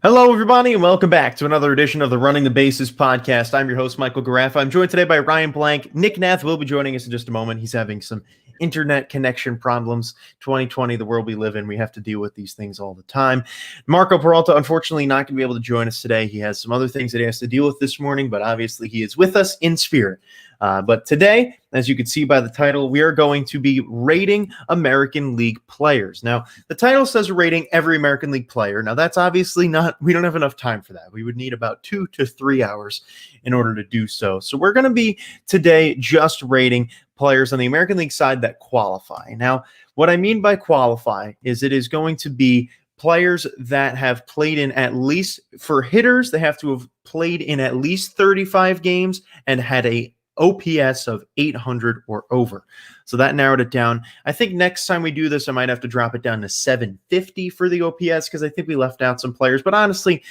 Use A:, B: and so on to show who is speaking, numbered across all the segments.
A: Hello, everybody, and welcome back to another edition of the Running the Bases podcast. I'm your host, Michael Garaffa. I'm joined today by Ryan Blank. Nik Nath will be joining us in just a moment. He's having some internet connection problems. 2020, the world we live in, we have to deal with these things all the time. Marco Peralta, unfortunately, not going to be able to join us today. He has some other things that he has to deal with this morning, but obviously he is with us in spirit. But today, as you can see by the title, we are going to be rating American League players. Now, the title says rating every American League player. Now, that's obviously not, we don't have enough time for that. We would need about 2 to 3 hours in order to do so. So we're going to be today just rating players on the American League side that qualify. Now, what I mean by qualify is it is going to be players that have played in at least, for hitters, they have to have played in at least 35 games and had a OPS of 800 or over. So that narrowed it down. I think next time we do this, I might have to drop it down to 750 for the OPS because I think we left out some players. But honestly,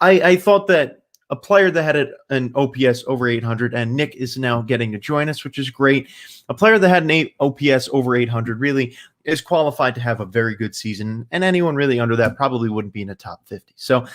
A: I thought that a player that had an OPS over 800, and Nick is now getting to join us, which is great. A player that had an OPS over 800 really is qualified to have a very good season, and anyone really under that probably wouldn't be in the top 50. So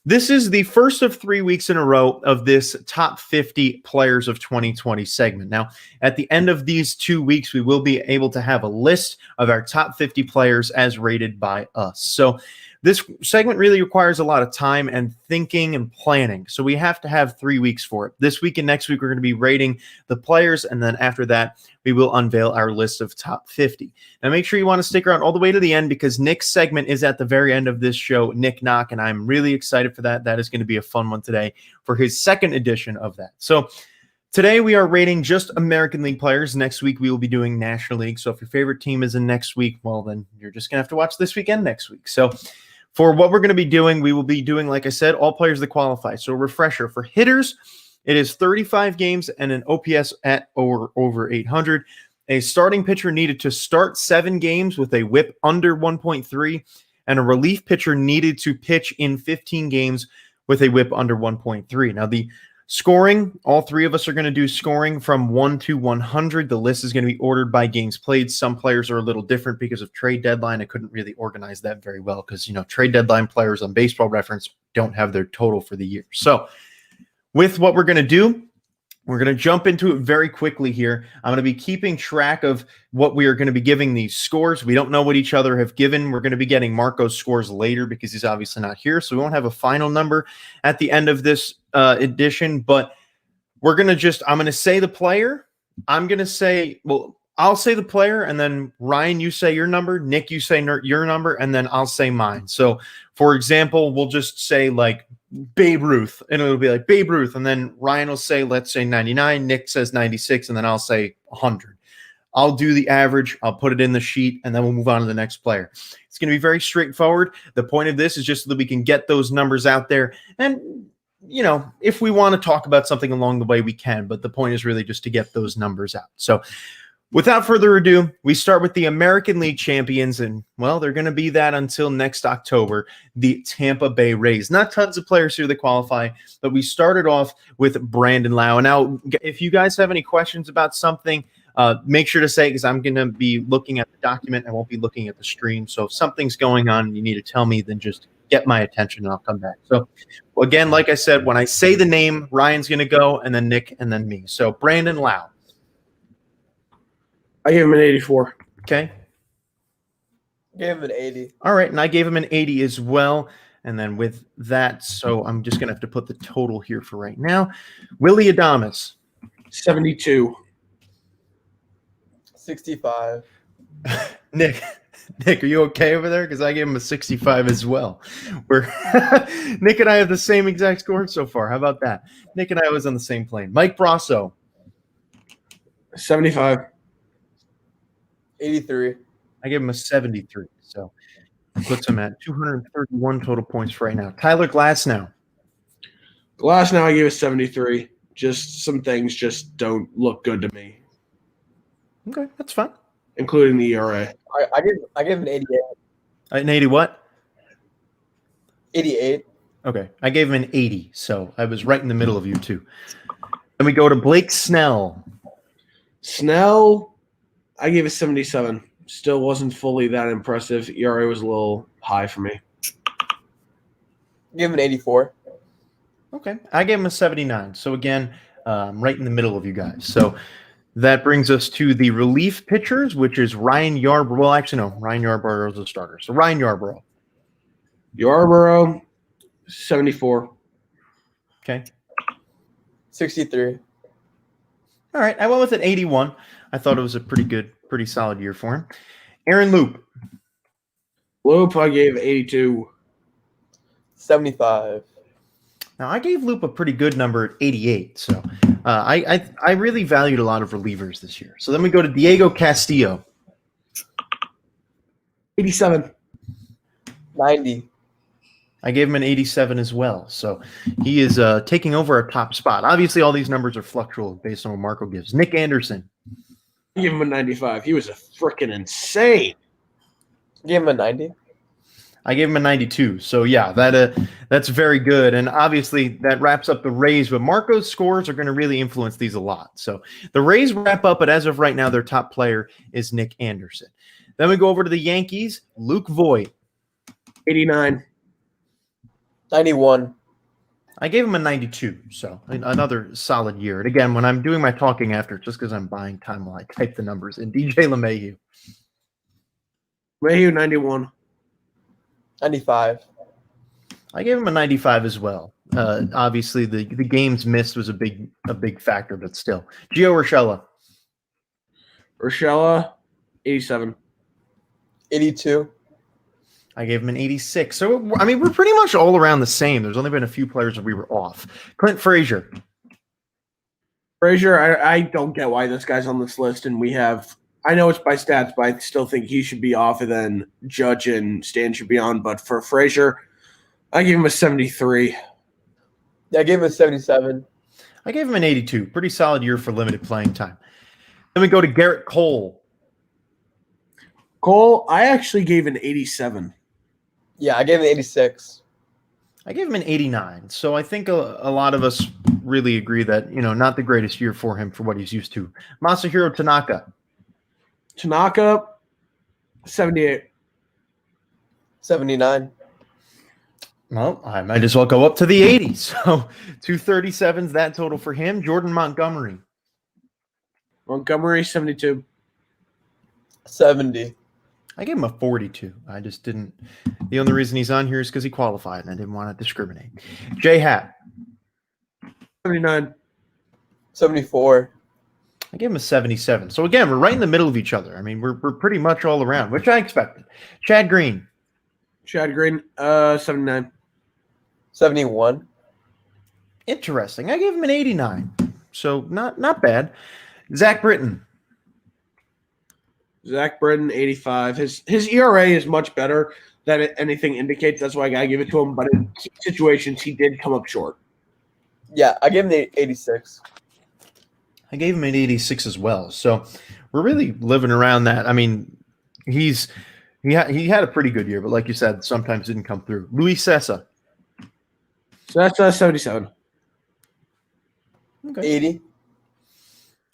A: this is the first of 3 weeks in a row of this top 50 players of 2020 segment. Now, at the end of these 2 weeks, we will be able to have a list of our top 50 players as rated by us. So this segment really requires a lot of time and thinking and planning. So we have to have 3 weeks for it. This week and next week, we're going to be rating the players. And then after that, we will unveil our list of top 50. Now, make sure you want to stick around all the way to the end because Nick's segment is at the very end of this show, Nik Knock, and I'm really excited for that. That is going to be a fun one today for his second edition of that. So today we are rating just American League players. Next week we will be doing National League. So if your favorite team is in next week, well, then you're just going to have to watch this weekend next week. So for what we're going to be doing, we will be doing, like I said, all players that qualify. So a refresher for hitters, it is 35 games and an OPS at over 800. A starting pitcher needed to start 7 games with a whip under 1.3, and a relief pitcher needed to pitch in 15 games with a whip under 1.3. Now, the scoring, all three of us are going to do scoring from 1 to 100. The list is going to be ordered by games played. Some players are a little different because of trade deadline. I couldn't really organize that very well because, trade deadline players on Baseball Reference don't have their total for the year. So with what we're going to do, we're going to jump into it very quickly here. I'm going to be keeping track of what we are going to be giving these scores. We don't know what each other have given. We're going to be getting Marco's scores later because he's obviously not here. So we won't have a final number at the end of this edition. But we're going to I'm going to say the player. I'm going to say, I'll say the player, and then Ryan, you say your number. Nick, you say your number, and then I'll say mine. So, for example, we'll just say like Babe Ruth, and it'll be like Babe Ruth, and then Ryan will say, let's say 99, Nick says 96, and then I'll say 100. I'll do the average, I'll put it in the sheet, and then we'll move on to the next player. It's going to be very straightforward. The point of this is just so that we can get those numbers out there, and if we want to talk about something along the way, we can, but the point is really just to get those numbers out. So without further ado, we start with the American League champions, and, well, they're going to be that until next October, the Tampa Bay Rays. Not tons of players here that qualify, but we started off with Brandon Lau. Now, if you guys have any questions about something, make sure to say, because I'm going to be looking at the document. I won't be looking at the stream. So if something's going on and you need to tell me, then just get my attention and I'll come back. So, again, like I said, when I say the name, Ryan's going to go, and then Nick, and then me. So Brandon Lau.
B: I gave him an 84.
A: Okay.
C: Gave him an 80.
A: All right, and I gave him an 80 as well. And then with that, so I'm just going to have to put the total here for right now. Willie Adames.
B: 72.
C: 65.
A: Nick, are you okay over there? Because I gave him a 65 as well. Nick and I have the same exact score so far. How about that? Nick and I was on the same plane. Mike Brasso.
B: 75.
C: 83.
A: I gave him a 73. So puts him at 231 total points for right now. Tyler Glasnow.
B: Glasnow, I gave a 73. Just some things just don't look good to me.
A: Okay, that's fine.
B: Including the ERA.
C: I give an 88.
A: An 80 what?
C: 88.
A: Okay, I gave him an 80, so I was right in the middle of you two. Then we go to Blake Snell.
B: Snell, I gave a 77. Still wasn't fully that impressive. ERA was a little high for me.
C: Give him an 84.
A: Okay. I gave him a 79. So again, right in the middle of you guys. So that brings us to the relief pitchers, which is Ryan Yarbrough. Well, actually, no. Ryan Yarbrough is a starter. So Ryan Yarbrough.
B: Yarborough, 74.
A: Okay.
C: 63.
A: All right. I went with an 81. I thought it was a pretty solid year for him. Aaron Loop.
B: Loop, I gave 82.
C: 75.
A: Now, I gave Loop a pretty good number at 88. So I really valued a lot of relievers this year. So then we go to Diego Castillo.
B: 87.
C: 90.
A: I gave him an 87 as well. So he is taking over a top spot. Obviously, all these numbers are fluctual based on what Marco gives. Nick Anderson.
B: I give him a 95. He was a freaking insane.
C: Give him a 90.
A: I gave him a 92. So, yeah, that's very good. And obviously, that wraps up the Rays. But Marco's scores are going to really influence these a lot. So the Rays wrap up, but as of right now, their top player is Nick Anderson. Then we go over to the Yankees. Luke Voigt.
B: 89.
C: 91.
A: I gave him a 92. So another solid year. And again, when I'm doing my talking after, just because I'm buying time while I type the numbers in. DJ LeMahieu.
B: Mayhew, 91.
C: 95.
A: I gave him a 95 as well. Obviously, the games missed was a big factor, but still. Gio Urshela.
B: Urshela, 87.
C: 82.
A: I gave him an 86. So, I mean, we're pretty much all around the same. There's only been a few players that we were off. Clint Frazier.
B: Frazier, I don't get why this guy's on this list, and we have – I know it's by stats, but I still think he should be off, and then Judge and Stan should be on. But for Frazier, I gave him a 73.
C: Yeah, I gave him a 77.
A: I gave him an 82. Pretty solid year for limited playing time. Then we go to Garrett Cole.
B: Cole, I actually gave an 87.
C: Yeah, I gave him an 86.
A: I gave him an 89. So I think a lot of us really agree that, not the greatest year for him for what he's used to. Masahiro Tanaka.
B: Tanaka, 78.
C: 79.
A: Well, I might as well go up to the 80s. So 237's that total for him. Jordan Montgomery.
B: Montgomery, 72.
C: 70.
A: I gave him a 42. I just didn't. The only reason he's on here is because he qualified, and I didn't want to discriminate. J Hat.
B: 79.
C: 74.
A: I gave him a 77. So again, we're right in the middle of each other. I mean, we're pretty much all around, which I expected. Chad Green.
B: Chad Green, 79.
C: 71.
A: Interesting. I gave him an 89. So not bad. Zach Britton.
B: Zach Britton, 85. His ERA is much better than anything indicates. That's why I got to give it to him. But in situations, he did come up short.
C: Yeah, I gave him the 86.
A: I gave him an 86 as well. So we're really living around that. I mean, he had a pretty good year, but like you said, sometimes didn't come through. Luis Sessa.
B: So that's 77.
A: Okay.
C: 80.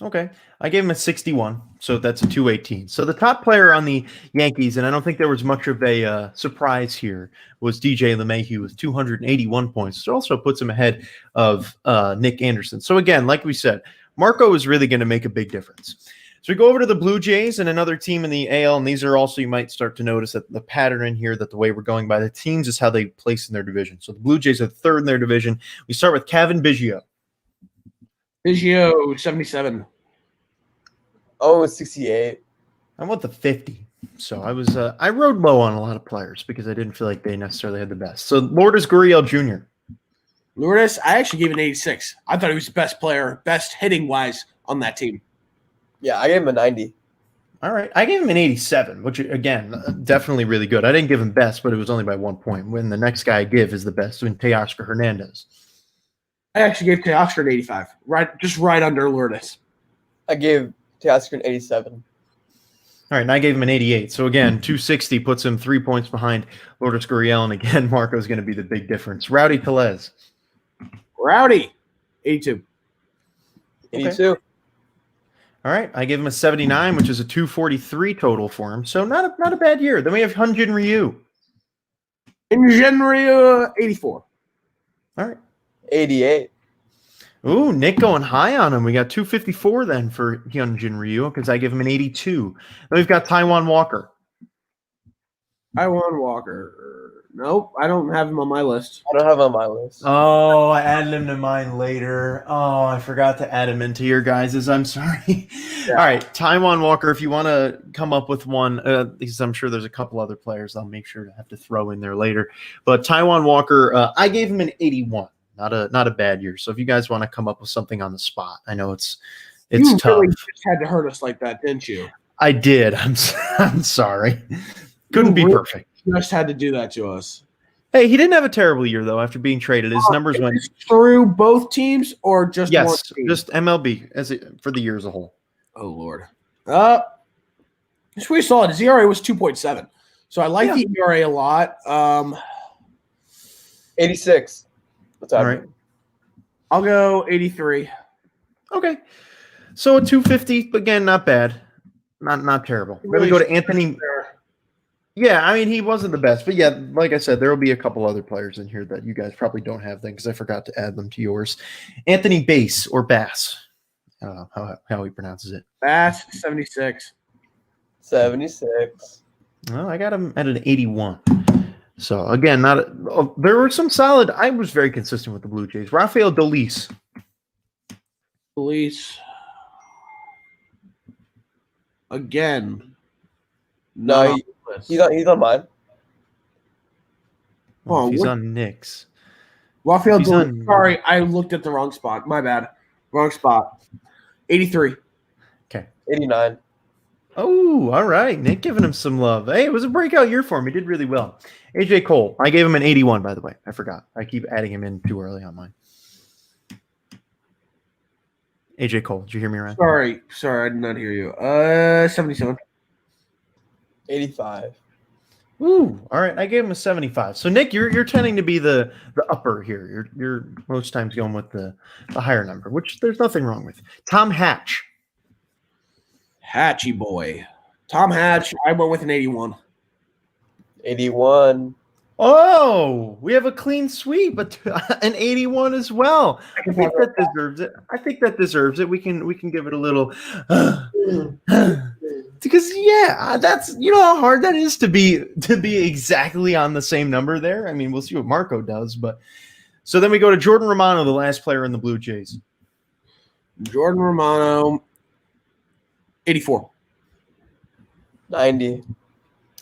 A: Okay. I gave him a 61, so that's a 218. So the top player on the Yankees, and I don't think there was much of a surprise here, was DJ LeMahieu with 281 points. It also puts him ahead of Nick Anderson. So again, like we said, Marco is really going to make a big difference. So we go over to the Blue Jays and another team in the AL, and these are also, you might start to notice that the pattern in here, that the way we're going by the teams is how they place in their division. So the Blue Jays are third in their division. We start with Kevin Biggio.
B: Biggio, 77.
C: Oh, 68.
A: I went the 50. So I rode low on a lot of players because I didn't feel like they necessarily had the best. So Lourdes Gurriel Jr.
B: Lourdes, I actually gave him an 86. I thought he was the best player, best hitting-wise on that team.
C: Yeah, I gave him a 90.
A: All right. I gave him an 87, which, again, definitely really good. I didn't give him best, but it was only by 1 point. When the next guy I give is the best, when Teoscar Hernandez.
B: I actually gave Teoscar an 85, right under Lourdes.
C: I gave Teoscar an 87.
A: All right, and I gave him an 88. So, again, 260 puts him 3 points behind Lourdes Gurriel, and, again, Marco's going to be the big difference. Rowdy Tellez.
B: Rowdy, 82.
C: 82.
A: Okay. All right, I gave him a 79, which is a 243 total for him. So not a bad year. Then we have Hyunjin Ryu.
B: Hyunjin Ryu, 84.
A: All right.
C: 88.
A: Ooh, Nick going high on him. We got 254 then for Hyunjin Ryu because I give him an 82. Then we've got Taiwan Walker.
B: Taiwan Walker. Nope, I don't have him on my list.
C: I don't have him on my list.
A: Oh, I added him to mine later. Oh, I forgot to add him into your guys's. I'm sorry.
B: Yeah.
A: All right, Taiwan Walker, if you want to come up with one, because I'm sure there's a couple other players I'll make sure to have to throw in there later. But Taiwan Walker, I gave him an 81. Not a bad year. So if you guys want to come up with something on the spot, I know it's
B: You
A: tough.
B: really just had to hurt us like that, didn't you?
A: I did. I'm sorry. Couldn't be perfect.
B: You just had to do that to us.
A: Hey, he didn't have a terrible year though. After being traded, his numbers went
B: through both teams or just one team?
A: Just MLB for the year as a whole.
B: Oh Lord. It's pretty solid. His ERA was 2.7. So I like the ERA a lot.
C: 86. What's
A: All right.
B: I'll go 83.
A: Okay. So a 250, again, not bad. Not terrible. Then we go to Anthony. Yeah, I mean, he wasn't the best. But yeah, like I said, there will be a couple other players in here that you guys probably don't have then because I forgot to add them to yours. Anthony Bass or Bass. I don't know how he pronounces it.
B: Bass, 76.
C: 76.
A: Well, I got him at an 81. So, again, there were some solid. I was very consistent with the Blue Jays. Rafael Dolis.
B: Police. Again.
C: No, he's on mine.
A: Well, he's on Nick's.
B: Rafael Dolis. Sorry, I looked at the wrong spot. My bad. Wrong spot. 83.
A: Okay.
C: 89.
A: Oh, all right. Nick giving him some love. Hey, it was a breakout year for him. He did really well. AJ Cole. I gave him an 81, by the way. I forgot. I keep adding him in too early on mine. AJ Cole. Did you hear me right?
B: Sorry, I did not hear you. 77.
C: 85.
A: Ooh, all right. I gave him a 75. So Nick, you're tending to be the upper here. You're most times going with the higher number, which there's nothing wrong with. Tom Hatch.
B: Hatchy boy. Tom Hatch, I went with an 81.
C: 81.
A: Oh, we have a clean sweep, but an 81 as well. I think that deserves it. We can give it a little because that's how hard that is to be exactly on the same number there. I mean, we'll see what Marco does, but so then we go to Jordan Romano, the last player in the Blue Jays.
B: Jordan Romano, 84.
C: 90.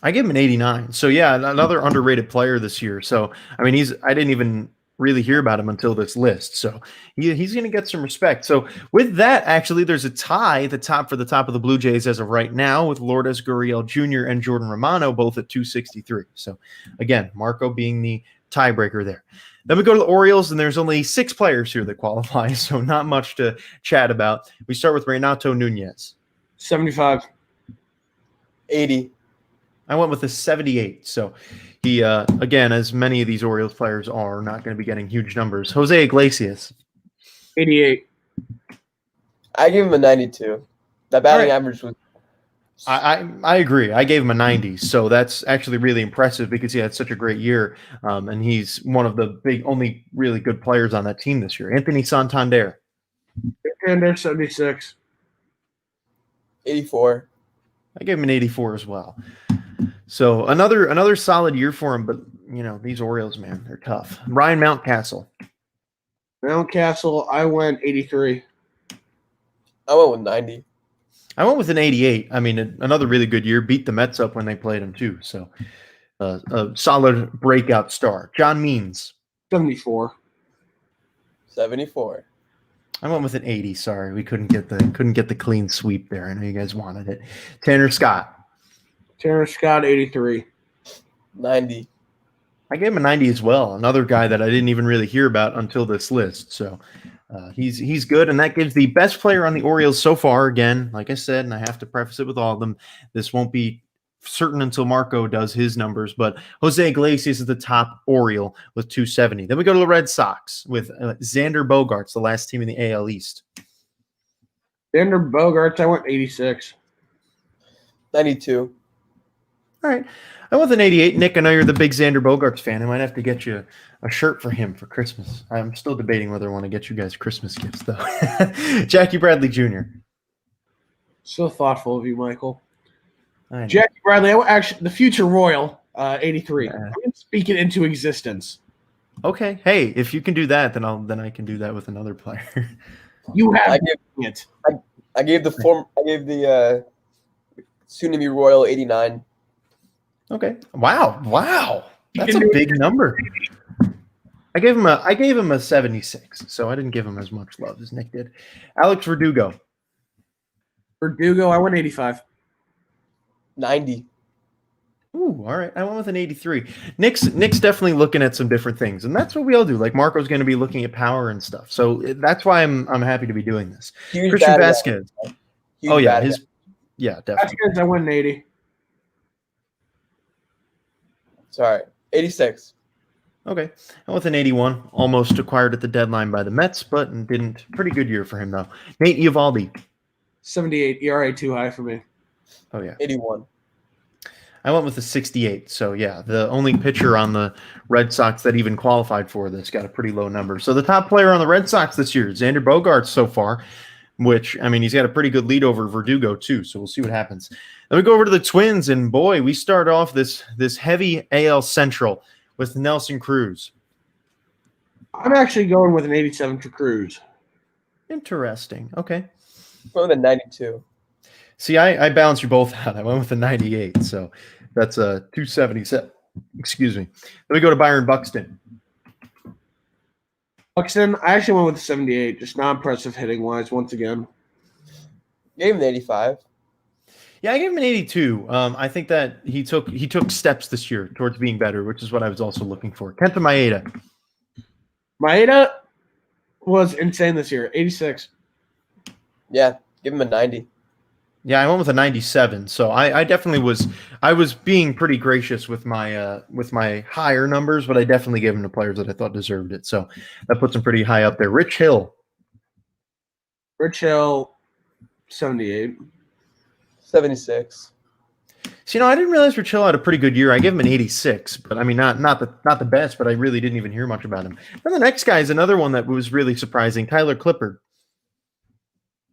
A: I give him an 89. So yeah, another underrated player this year. So I mean, I didn't even really hear about him until this list. So he's going to get some respect. So with that, actually, there's a tie at the top of the Blue Jays as of right now with Lourdes Gurriel Jr. and Jordan Romano both at 263. So again, Marco being the tiebreaker there. Then we go to the Orioles, and there's only 6 players here that qualify, so not much to chat about. We start with Renato Nunez.
B: 75.
C: 80.
A: I went with a 78. So he, again, as many of these Orioles players are, not going to be getting huge numbers. Jose Iglesias.
B: 88.
C: I give him a 92. That batting average was.
A: I agree. I gave him a 90. So that's actually really impressive because he had such a great year. And he's one of the only really good players on that team this year. Anthony Santander.
B: Santander, 76.
C: 84.
A: I gave him an 84 as well. So another solid year for him, but these Orioles, man, they're tough. Ryan Mountcastle.
B: Mountcastle, I went 83.
C: I went with 90.
A: I went with an 88. I mean, another really good year. Beat the Mets up when they played him too. So a solid breakout star. John Means.
B: 74.
C: 74.
A: I went with an 80. Sorry, we couldn't get the clean sweep there. I know you guys wanted it. Tanner Scott.
B: Tanner Scott, 83.
C: 90.
A: I gave him a 90 as well. Another guy that I didn't even really hear about until this list. So he's good, and that gives the best player on the Orioles so far. Again, like I said, and I have to preface it with all of them, this won't be certain until Marco does his numbers, but Jose Iglesias is the top Oriole with 270. Then we go to the Red Sox with Xander Bogaerts, the last team in the AL East.
B: Xander Bogaerts, I went 86.
C: 92.
A: All right. I went with an 88. Nick, I know you're the big Xander Bogaerts fan. I might have to get you a shirt for him for Christmas. I'm still debating whether I want to get you guys Christmas gifts, though. Jackie Bradley Jr.
B: So thoughtful of you, Michael.
A: I know.
B: Jackie Bradley, actually, the future Royal, 83.
A: Yeah.
B: I'm going to speak it into existence.
A: Okay. Hey, if you can do that, then I can do that with another player.
B: You have
C: it. I gave the soon-to-be Royal 89.
A: Okay. Wow. That's a big number. I gave him a 76, so I didn't give him as much love as Nick did. Alex Verdugo.
B: Verdugo, I went 85.
C: 90.
A: Ooh, all right. I went with an 83. Nick's definitely looking at some different things, and that's what we all do. Like Marco's going to be looking at power and stuff. So that's why I'm happy to be doing this.
C: Huge
A: Christian Vasquez.
C: Huge
A: Oh yeah,
C: bad
A: definitely.
B: Vasquez, I went 80.
C: Sorry, 86.
A: Okay. I went with an 81. Almost acquired at the deadline by the Mets, but didn't. Pretty good year for him though. Nate Eovaldi.
B: 78. ERA too high for me.
A: Oh yeah.
C: 81.
A: I went with a 68. So yeah, the only pitcher on the Red Sox that even qualified for this got a pretty low number. So the top player on the Red Sox this year, Xander Bogaerts so far, which, I mean, he's got a pretty good lead over Verdugo too. So we'll see what happens. Then we go over to the Twins, and boy, we start off this heavy AL Central with Nelson Cruz.
B: I'm actually going with an 87 for Cruz.
A: Interesting. Okay.
C: Going with a 92.
A: See, I balanced you both out. I went with a 98, so that's a 277. Excuse me. Then we go to Byron Buxton.
B: Buxton, I actually went with a 78. Just not impressive hitting wise once again.
C: Gave him an 85.
A: Yeah, I gave him an 82. I think that he took steps this year towards being better, which is what I was also looking for. Kenta Maeda.
C: Maeda was insane this year. 86. Yeah, give him a 90.
A: Yeah, I went with a 97. So I definitely was. I was being pretty gracious with my higher numbers, but I definitely gave him to players that I thought deserved it. So that puts him pretty high up there. Rich Hill.
B: 78.
C: 76.
A: So, I didn't realize Rich Hill had a pretty good year. I gave him an 86, but I mean, not the best, but I really didn't even hear much about him. Then the next guy is another one that was really surprising, Tyler Clippard.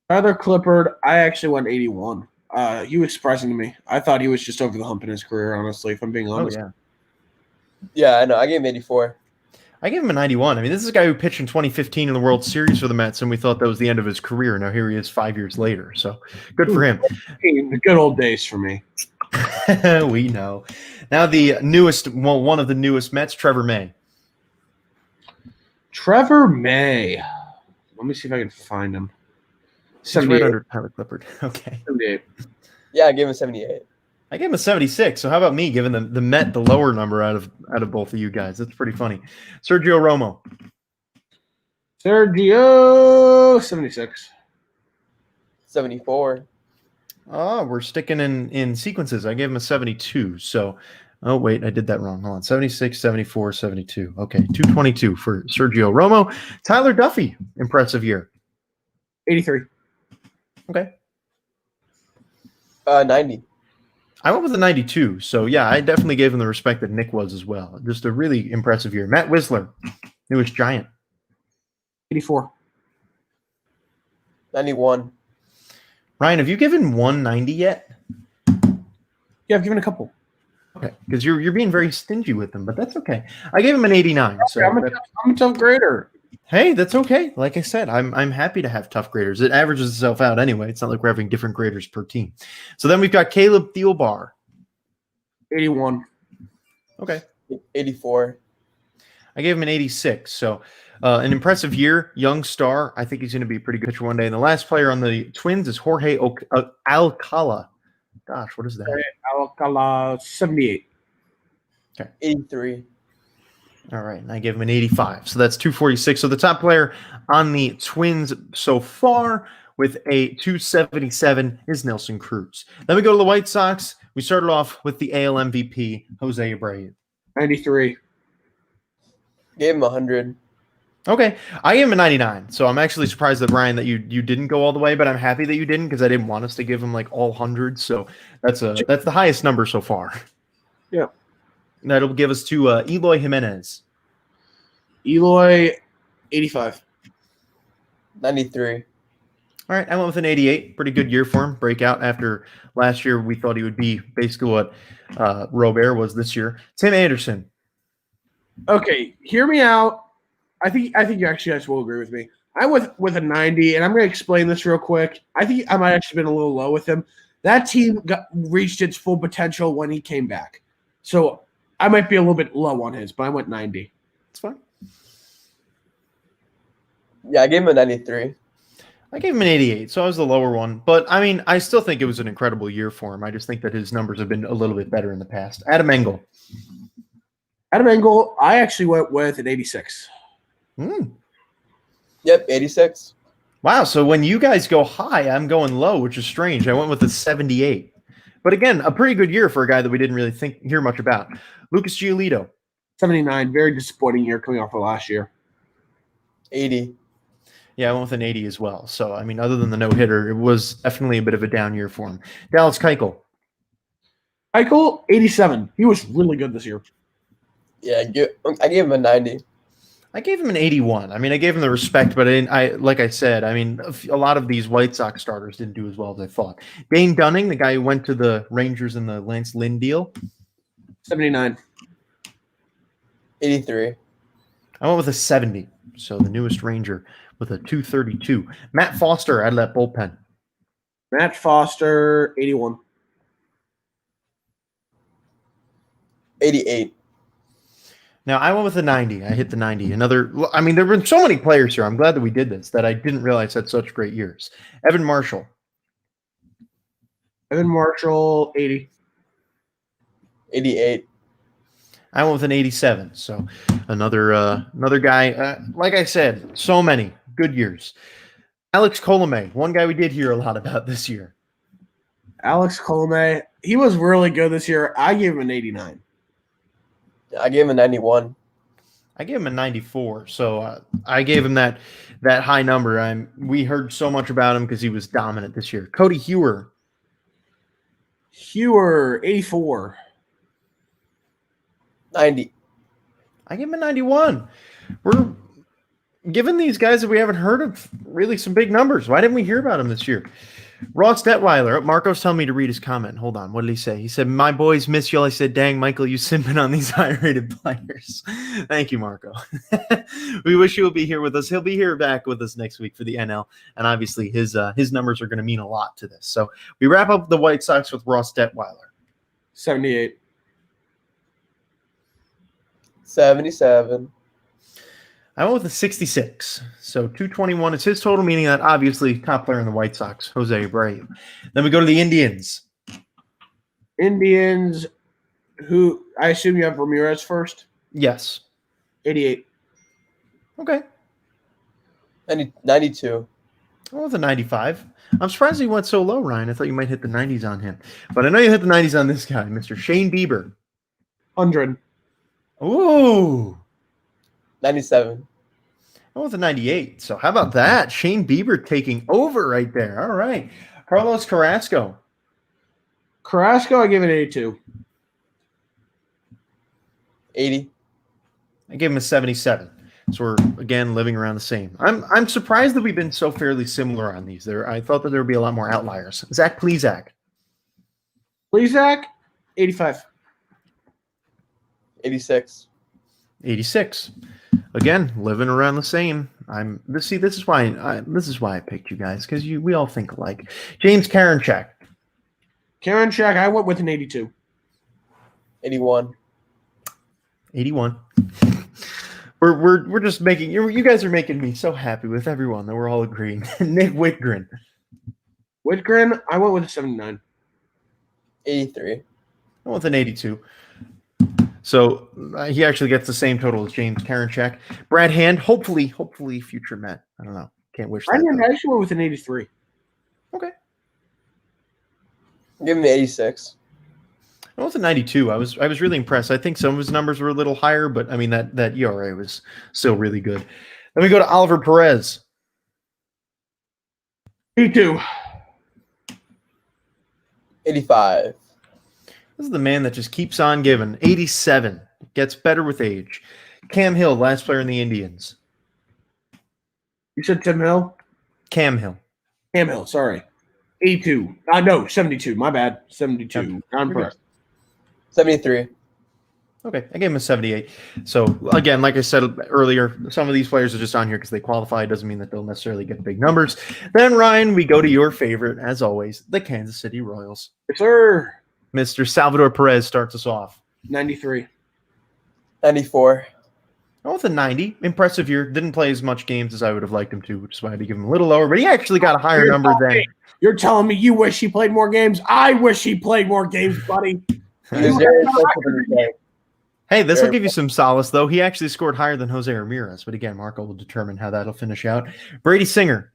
B: Tyler Clippard, I actually went 81. He was surprising to me. I thought he was just over the hump in his career, honestly, if I'm being honest.
A: Oh, yeah.
C: Yeah, I know. I gave him 84.
A: I gave him a 91. I mean, this is a guy who pitched in 2015 in the World Series for the Mets, and we thought that was the end of his career. Now here he is 5 years later. So good for him.
B: The good old days for me.
A: We know. Now one of the newest Mets, Trevor May.
B: Trevor May. Let me see if I can find him.
A: He's right under Tyler Clippard. Okay.
B: 78.
C: Yeah, I gave him a 78.
A: I gave him a 76. So how about me giving the Met the lower number out of both of you guys? That's pretty funny. Sergio Romo.
B: Sergio, 76.
C: 74.
A: Oh, we're sticking in sequences. I gave him a 72. So, oh, wait, I did that wrong. Hold on. 76, 74, 72. Okay, 222 for Sergio Romo. Tyler Duffy, impressive year.
B: 83.
A: Okay.
C: 90.
A: I went with a 92. So, yeah, I definitely gave him the respect that Nick was as well. Just a really impressive year. Matt Wisler, newest Giant.
B: 84.
C: 91.
A: Ryan, have you given 190 yet?
B: Yeah, I've given a couple.
A: Okay, because you're being very stingy with them, but that's okay. I gave him an 89. So
B: I'm a tough grader.
A: Hey, that's okay. Like I said, I'm happy to have tough graders. It averages itself out anyway. It's not like we're having different graders per team. So then we've got Caleb Thielbar.
B: 81.
A: Okay.
C: 84.
A: I gave him an 86. So an impressive year, young star. I think he's going to be a pretty good pitcher one day. And the last player on the Twins is Jorge Alcala. Gosh, what is that?
B: Alcala, 78.
A: Okay.
C: 83.
A: All right, and I gave him an 85. So that's 246. So the top player on the Twins so far with a 277 is Nelson Cruz. Then we go to the White Sox. We started off with the AL MVP, Jose Abreu.
B: 93.
C: Gave him 100.
A: Okay, I gave him a 99. So I'm actually surprised that, Brian, that you didn't go all the way, but I'm happy that you didn't because I didn't want us to give him like all hundreds. So that's the highest number so far.
B: Yeah.
A: That'll give us to Eloy Jimenez.
B: Eloy, 85.
C: 93.
A: All right, I went with an 88. Pretty good year for him. Breakout after last year. We thought he would be basically what Robert was this year. Tim Anderson.
B: Okay, hear me out. I think you actually guys will agree with me. I went with a 90, and I'm going to explain this real quick. I think I might actually been a little low with him. That team reached its full potential when he came back. So I might be a little bit low on his, but I went 90.
A: It's fine.
C: Yeah, I gave him a 93.
A: I gave him an 88, so I was the lower one. But, I mean, I still think it was an incredible year for him. I just think that his numbers have been a little bit better in the past. Adam Engel.
B: Adam Engel, I actually went with an 86.
C: Yep, 86.
A: Wow, so when you guys go high, I'm going low, which is strange. I went with a 78. But again, a pretty good year for a guy that we didn't really hear much about. Lucas Giolito.
B: 79, very disappointing year coming off of last year.
C: 80.
A: Yeah, I went with an 80 as well. So, I mean, other than the no-hitter, it was definitely a bit of a down year for him. Dallas Keuchel.
B: Eichel, 87. He was really good this year.
C: Yeah, I gave him a 90.
A: I gave him an 81. I mean, I gave him the respect, but like I said, I mean, a lot of these White Sox starters didn't do as well as I thought. Dane Dunning, the guy who went to the Rangers in the Lance Lynn deal.
B: 79.
C: 83.
A: I went with a 70. So the newest Ranger with a 232. Matt Foster out of that bullpen.
B: Matt Foster, 81.
C: 88.
A: Now, I went with a 90. I hit the 90. I mean, there have been so many players here. I'm glad that we did this, that I didn't realize had such great years. Evan Marshall.
B: Evan Marshall, 80.
C: 88.
A: I went with an 87. So another guy. Like I said, so many good years. Alex Colomé, one guy we did hear a lot about this year.
B: Alex Colomé, he was really good this year. I gave him an 89.
C: I gave him a 91.
A: I gave him a 94. So I gave him that high number. We heard so much about him because he was dominant this year. Cody Hewer.
B: 84.
C: 90.
A: I gave him a 91. We're giving these guys that we haven't heard of really some big numbers. Why didn't we hear about him this year? Ross Detweiler. Marco's telling me to read his comment. Hold on. What did he say? He said, "My boys miss you all." I said, "Dang, Michael, you simping on these high-rated players." Thank you, Marco. We wish he would be here with us. He'll be here back with us next week for the NL. And obviously his numbers are going to mean a lot to this. So we wrap up the White Sox with Ross Detweiler.
B: 78.
C: 77.
A: I went with a 66. So 221 is his total, meaning that obviously top player in the White Sox, Jose Abreu. Then we go to the Indians.
B: Indians, who I assume you have Ramirez first?
A: Yes.
B: 88.
A: Okay.
C: 92.
A: I went with a 95. I'm surprised he went so low, Ryan. I thought you might hit the 90s on him. But I know you hit the 90s on this guy, Mr. Shane Bieber.
B: 100.
A: Ooh.
C: 97.
A: I went with a 98. So how about that? Shane Bieber taking over right there. All right. Carlos Carrasco.
B: Carrasco, I give it 82.
C: 80.
A: I gave him a 77. So we're again living around the same. I'm surprised that we've been so fairly similar on these. I thought that there would be a lot more outliers. Zach Plesac.
B: Plesac, 85.
C: 86.
A: 86. Again, living around the same. This is why I picked you guys, because we all think alike. James Karinchak.
B: Karinchak, I went with an 82.
C: 81.
A: 81. We're just making you guys are making me so happy with everyone that we're all agreeing. Nick Whitgren.
B: Whitgren, I went with a 79.
C: 83.
A: I went with an 82. So he actually gets the same total as James Karinchak. Brad Hand, hopefully future Met. I don't know. Can't wish
B: Brad
A: that.
B: Hand actually went with an 83.
A: Okay.
C: Give him the 86.
A: I went with a 92. I was really impressed. I think some of his numbers were a little higher, but I mean that ERA was still really good. Then we go to Oliver Perez.
B: 82.
C: 85.
A: This is the man that just keeps on giving. 87. Gets better with age. Cam Hill, last player in the Indians.
B: You said Tim Hill?
A: Cam Hill.
B: Cam Hill, sorry. 82. No, 72. My bad. 72.
A: Yep.
B: I'm impressed.
C: 73.
A: Okay, I gave him a 78. So, again, like I said earlier, some of these players are just on here because they qualify. It doesn't mean that they'll necessarily get big numbers. Then, Ryan, we go to your favorite, as always, the Kansas City Royals.
B: Yes, sir.
A: Mr. Salvador Perez starts us off.
B: 93.
C: 94.
A: Oh, with a 90. Impressive year. Didn't play as much games as I would have liked him to, which is why I had to give him a little lower. But he actually got a higher number than.
B: You're telling me you wish he played more games? I wish he played more games, buddy.
A: Hey, this will give you some solace, though. He actually scored higher than Jose Ramirez. But again, Marco will determine how that'll finish out. Brady Singer.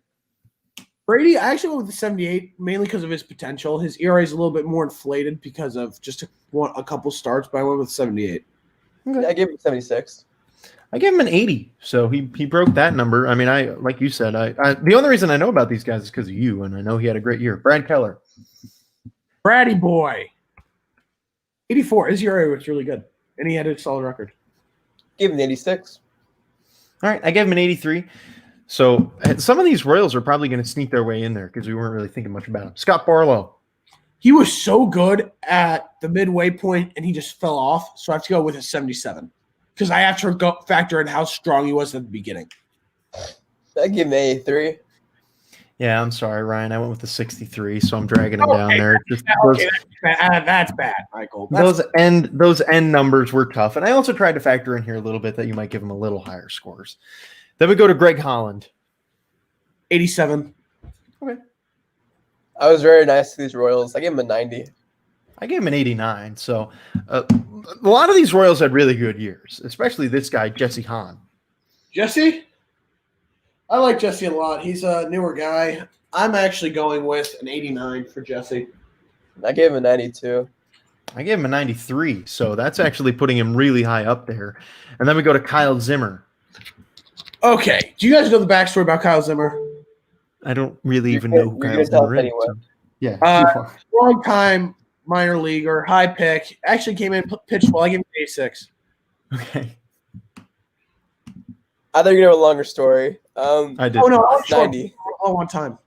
B: Brady, I actually went with the 78, mainly because of his potential. His ERA is a little bit more inflated because of just a couple starts, but I went with 78.
C: Okay. I gave him 76.
A: I gave him an 80, so he broke that number. I mean, like you said, the only reason I know about these guys is because of you, and I know he had a great year. Brad Keller.
B: Braddy boy. 84. His ERA was really good, and he had a solid record.
C: Give him 86.
A: All right, I gave him an 83. So some of these Royals are probably going to sneak their way in there because we weren't really thinking much about him. Scott Barlow.
B: He was so good at the midway point, and he just fell off, so I have to go with a 77. Because I have to factor in how strong he was at the beginning.
C: I give him 83.
A: Yeah, I'm sorry, Ryan. I went with the 63, so I'm dragging him down there.
B: That's bad, Michael.
A: Those end numbers were tough, and I also tried to factor in here a little bit that you might give him a little higher scores. Then we go to Greg Holland.
B: 87.
A: Okay.
C: I was very nice to these Royals. I gave him a 90.
A: I gave him an 89. So a lot of these Royals had really good years, especially this guy, Jesse Hahn.
B: Jesse? I like Jesse a lot. He's a newer guy. I'm actually going with an 89 for Jesse.
C: I gave him a 92.
A: I gave him a 93. So that's actually putting him really high up there. And then we go to Kyle Zimmer.
B: Okay. Do you guys know the backstory about Kyle Zimmer?
A: I don't really even know who Kyle Zimmer is. Anyway. So, yeah.
B: Long time minor leaguer, high pick. Actually came in, pitched well. I gave him 86.
A: Okay.
C: I thought you were going to have a longer story.
A: I did.
B: Oh, no. I was
C: 90.
B: All one time.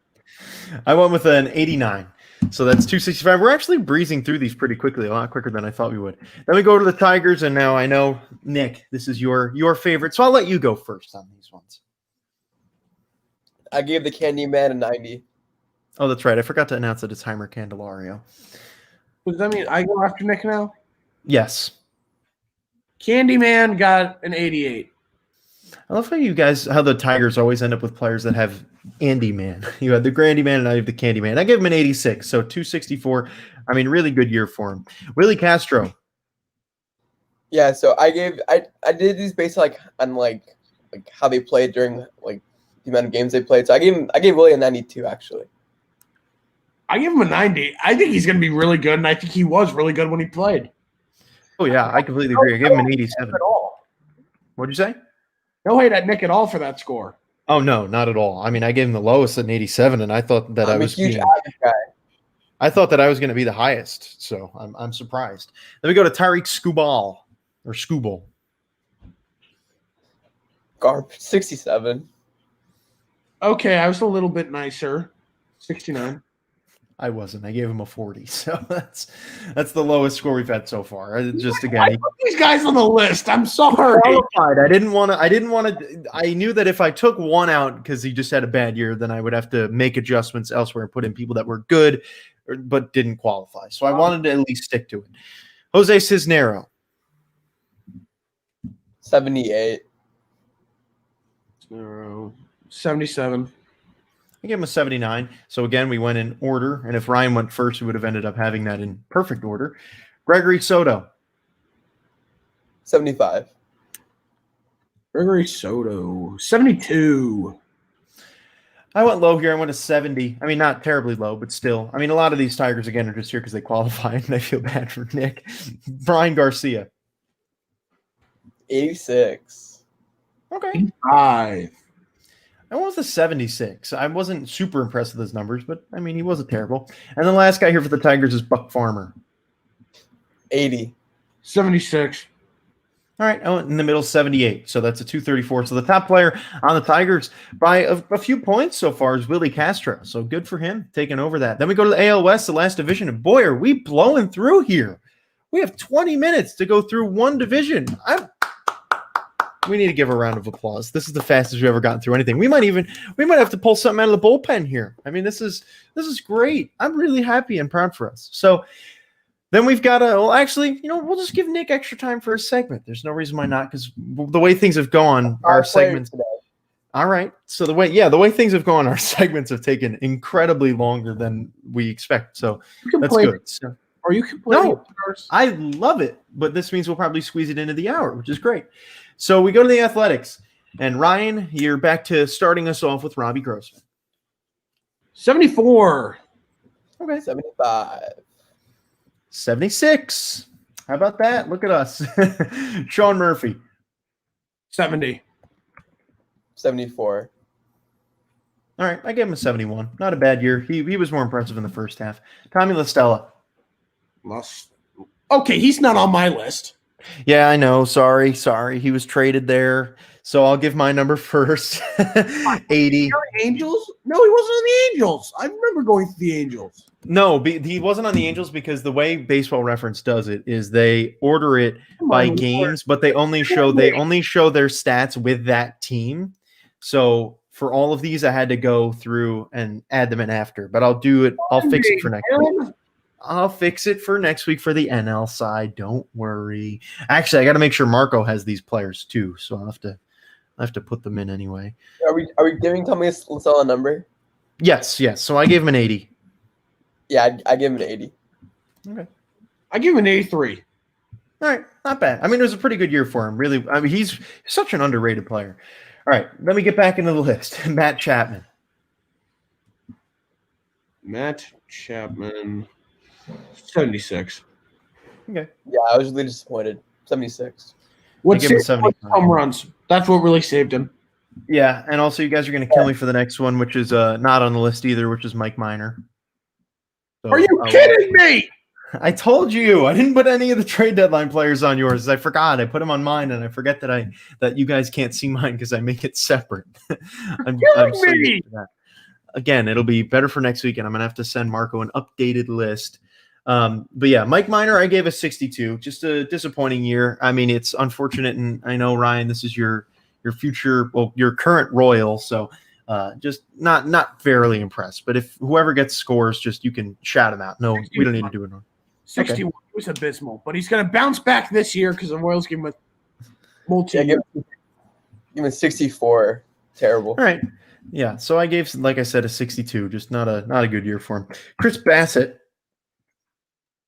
A: I went with an 89. So that's 265. We're actually breezing through these pretty quickly, a lot quicker than I thought we would. Then we go to the Tigers, and now I know, Nick, this is your favorite. So I'll let you go first on these ones.
C: I gave the Candyman a 90.
A: Oh, that's right. I forgot to announce that it's Heimer Candelario.
B: Does that mean I go after Nick now?
A: Yes.
B: Candyman got an 88.
A: I love how the Tigers always end up with players that have Andy Man. You had the Grandy Man, and I have the Candy Man. I gave him an 86, so 264. I mean, really good year for him. Willie Castro.
C: Yeah, so I did these based on how they played during the amount of games they played. So I gave Willie a 92 actually.
B: I give him a 90. I think he's going to be really good, and I think he was really good when he played.
A: Oh yeah, I completely agree. I gave him an 87.
B: At all.
A: What'd you say?
B: No hate at Nick at all for that score.
A: Oh no, not at all. I mean, I gave him the lowest at an 87, and I thought that
C: I'm a huge average guy.
A: I thought that I was going to be the highest, so I'm surprised. Then we go to Tyreek Skubal or Skubal.
C: Garbage 67.
B: Okay, I was a little bit nicer. 69.
A: I wasn't. I gave him a 40, so that's the lowest score we've had so far. Just again,
B: I put these guys on the list. I'm sorry.
A: I didn't want to. I knew that if I took one out because he just had a bad year, then I would have to make adjustments elsewhere and put in people that were good but didn't qualify. So I wanted to at least stick to it. Jose Cisnero.
C: 78.
B: 77.
A: I gave him a 79. So again, we went in order, and if Ryan went first, we would have ended up having that in perfect order. Gregory Soto.
C: 75.
B: Gregory Soto. 72.
A: I went low here. I went to 70. I mean, not terribly low, but still. I mean, a lot of these Tigers, again, are just here because they qualified, and I feel bad for Nick. Brian Garcia.
C: 86.
A: Okay.
B: 5.
A: I went with a 76. I wasn't super impressed with his numbers, but, I mean, he wasn't terrible. And the last guy here for the Tigers is Buck Farmer.
C: 80.
B: 76.
A: All right, I went in the middle, 78. So that's a 234. So the top player on the Tigers by a few points so far is Willie Castro. So good for him taking over that. Then we go to the AL West, the last division, and boy, are we blowing through here. We have 20 minutes to go through one division. We need to give a round of applause. This is the fastest we've ever gotten through anything. We might have to pull something out of the bullpen here. I mean, this is great. I'm really happy and proud for us. So then we've got we'll just give Nick extra time for a segment. There's no reason why not, because the way things have gone, our segments today. All right. So the way things have gone, our segments have taken incredibly longer than we expect. So that's good. So,
B: are you complaining?
A: No, I love it, but this means we'll probably squeeze it into the hour, which is great. So we go to the Athletics, and Ryan, you're back to starting us off with Robbie Grossman.
B: 74.
A: Okay.
C: 75.
A: 76. How about that? Look at us. Sean Murphy.
B: 70.
C: 74.
A: All right, I gave him a 71. Not a bad year. He was more impressive in the first half. Tommy LaStella.
B: Okay, he's not on my list.
A: Yeah, I know. Sorry. He was traded there. So I'll give my number first. 80.
B: Angels? No, he wasn't on the Angels. I remember going to the Angels.
A: No, he wasn't on the Angels because the way Baseball Reference does it is they order it by games, but they only show their stats with that team. So for all of these, I had to go through and add them in after. But I'll do it. I'll fix it for next week. I'll fix it for next week for the NL side. Don't worry. Actually, I got to make sure Marco has these players too, so I'll have to put them in anyway.
C: Are we giving Tommy LaStella a number?
A: Yes. So I gave him an 80.
C: Yeah, I give him an 80.
A: Okay.
B: I give him an 83.
A: All right, not bad. I mean, it was a pretty good year for him. Really, I mean, he's such an underrated player. All right, let me get back into the list. Matt Chapman.
B: 76.
A: Okay.
C: Yeah, I was really disappointed. 76.
B: What
A: give him
B: saved
A: 75.
B: home runs? That's what really saved him.
A: Yeah, and also you guys are going to kill me for the next one, which is not on the list either, which is Mike Minor. So,
B: are you kidding me?
A: I told you I didn't put any of the trade deadline players on yours. I forgot. I put them on mine, and I forget that you guys can't see mine because I make it separate. I'm so used to that. Again, it'll be better for next week, and I'm gonna have to send Marco an updated list. But yeah, Mike Minor, I gave a 62. Just a disappointing year. I mean, it's unfortunate, and I know, Ryan, this is your future, well, your current Royal, so just not fairly impressed. But if whoever gets scores, just you can shout him out. No, we don't need to do it.
B: 61 was abysmal, but he's going to bounce back this year because the Royals give him a multi.
C: Yeah, give him a 64. Terrible.
A: All right. Yeah. So I gave, like I said, a 62. Just not a good year for him. Chris Bassett.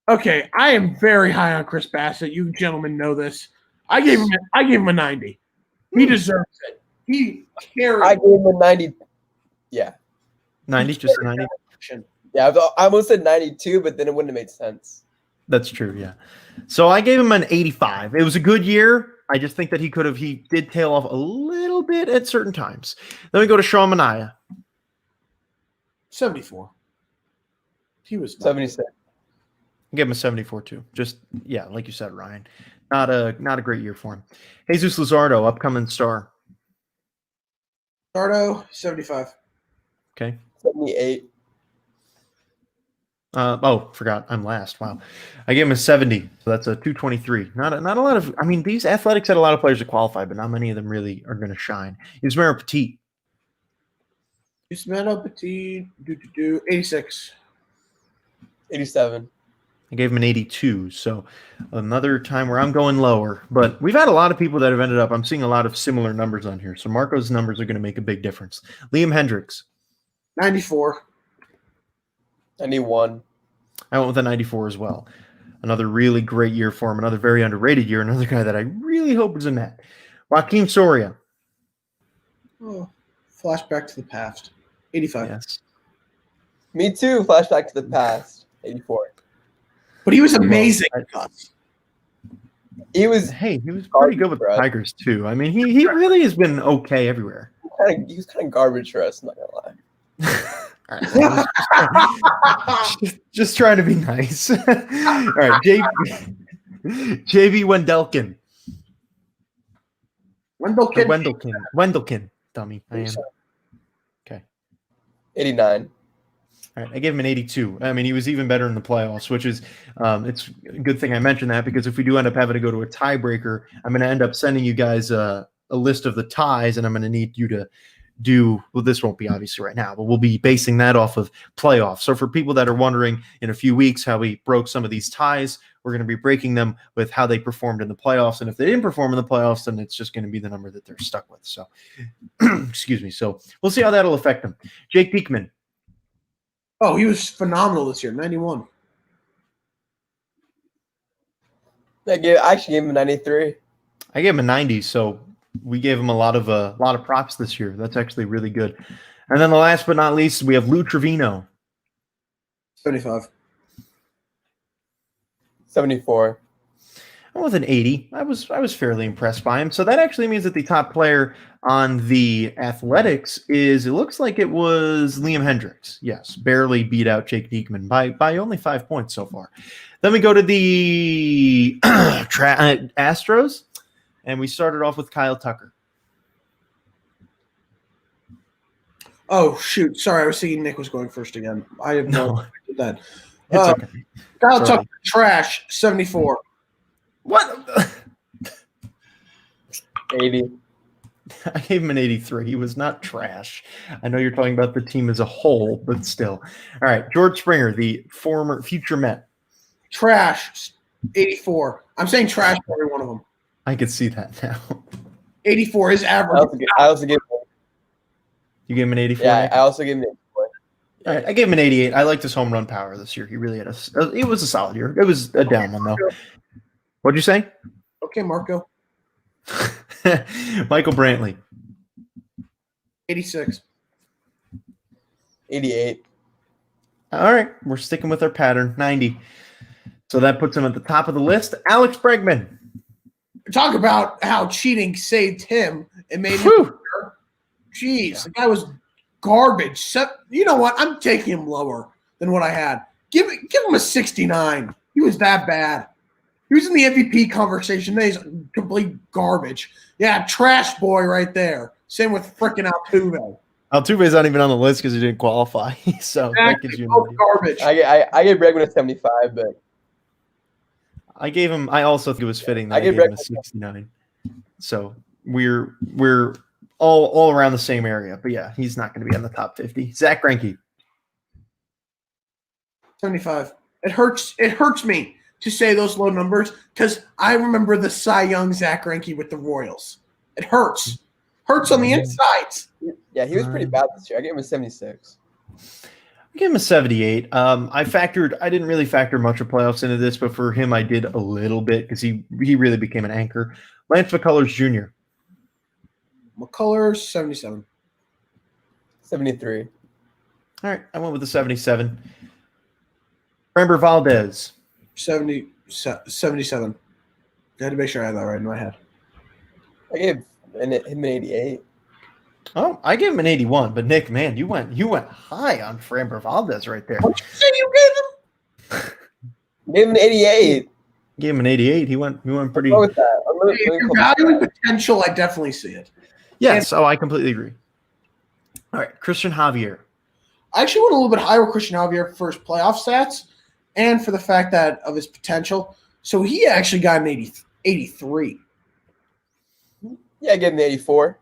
B: Okay, I am very high on Chris Bassett. You gentlemen know this. I gave him a 90. He deserves it.
C: I gave him a 90. Yeah.
A: 90, just a 90.
C: Yeah, I almost said 92, but then it wouldn't have made sense.
A: That's true, yeah. So I gave him an 85. It was a good year. I just think that he did tail off a little bit at certain times. Then we go to Sean Manaea.
B: 74. He was
C: 76.
A: I gave him a 74 too. Just, yeah, like you said, Ryan. Not a great year for him. Jesus Luzardo, upcoming star.
B: Luzardo, 75.
A: Okay.
C: 78.
A: Forgot. I'm last. Wow. I gave him a 70. So that's a 223. Not a lot of, I mean, these Athletics had a lot of players that qualify, but not many of them really are going to shine. Yusmeiro Petit.
B: 86.
C: 87.
A: I gave him an 82. So another time where I'm going lower. But we've had a lot of people that have ended up, I'm seeing a lot of similar numbers on here. So Marco's numbers are going to make a big difference. Liam Hendricks.
B: 94.
C: 91.
A: I went with a 94 as well. Another really great year for him. Another very underrated year. Another guy that I really hope is a Met. Joaquin Soria.
B: Oh, flashback to the past. 85.
A: Yes.
C: Me too. Flashback to the past. 84.
B: But he was amazing.
C: He was
A: pretty good with the Tigers too. I mean, he really has been okay everywhere.
C: He was kind of garbage for us, I'm not gonna lie.
A: All right, well, just trying to be nice. All right, JB Wendelken.
B: Wendelken.
A: Wendelken. Dummy. I am. Okay.
C: 89.
A: All right, I gave him an 82. I mean, he was even better in the playoffs, which is it's a good thing I mentioned that, because if we do end up having to go to a tiebreaker, I'm going to end up sending you guys a list of the ties, and I'm going to need you to do, well, this won't be obviously right now, but we'll be basing that off of playoffs. So for people that are wondering in a few weeks how we broke some of these ties, we're going to be breaking them with how they performed in the playoffs. And if they didn't perform in the playoffs, then it's just going to be the number that they're stuck with. So, excuse me. So we'll see how that'll affect them. Jake Diekman.
B: Oh, he was phenomenal this year, 91.
C: I actually gave him a 93.
A: I gave him a 90, so we gave him a lot of props this year. That's actually really good. And then the last but not least, we have Lou Trevino.
B: 75.
C: 74.
A: I'm with an 80. I was fairly impressed by him. So that actually means that the top player on the Athletics it looks like it was Liam Hendricks. Yes, barely beat out Jake Diekman by only 5 points so far. Then we go to the Astros, and we started off with Kyle Tucker.
B: Oh, shoot. Sorry, I was thinking Nick was going first again. I have no idea that.
A: It's okay.
B: Kyle Tucker, trash, 74.
A: What?
C: 80.
A: I gave him an 83. He was not trash. I know you're talking about the team as a whole, but still. All right, George Springer, the future Met.
B: Trash, 84. I'm saying trash for every one of them.
A: I could see that now.
B: 84 is average.
C: I also gave him.
A: You gave him an 84?
C: Yeah, I also gave him an 84.
A: All right, I gave him an 88. I liked his home run power this year. He really had it was a solid year. It was a down one, though. What'd you say?
B: Okay, Marco.
A: Michael Brantley.
B: 86.
C: 88.
A: All right, we're sticking with our pattern, 90. So that puts him at the top of the list. Alex Bregman.
B: Talk about how cheating saved him and made him better. Jeez, the guy was garbage. So, you know what? I'm taking him lower than what I had. Give him a 69. He was that bad. He was in the MVP conversation. Then he's complete garbage. Yeah, trash boy right there. Same with frickin' Altuve.
A: Altuve's not even on the list because he didn't qualify. So that gives you
B: garbage.
C: I gave Bregman a 75, but
A: I also think it was fitting that I gave him a 69. So we're all around the same area. But yeah, he's not going to be on the top 50. Zach Greinke.
B: 75. It hurts me to say those low numbers because I remember the Cy Young Zach Greinke with the Royals. It hurts. Hurts on the insides.
C: Yeah, he was pretty bad this year. I gave him a 76.
A: I gave him a 78. I didn't really factor much of playoffs into this, but for him I did a little bit because he really became an anchor. Lance McCullers Jr.
B: McCullers, 77.
C: 73.
A: All right, I went with the 77. Framber Valdez.
B: 77. I had to make sure I had that right in my head.
C: I gave him an 88.
A: Oh, I gave him an 81, but Nick, man, you went high on Framber Valdez right there.
B: What'd you say you gave him?
C: Gave him an 88.
A: Gave him an 88. He went pretty.
C: What's wrong with that?
B: If you're valuing potential, I definitely see it.
A: Yes, I completely agree. All right, Christian Javier.
B: I actually went a little bit higher with Christian Javier for his playoff stats and for the fact that of his potential. So he actually got an 83.
C: Yeah, I gave him an 84.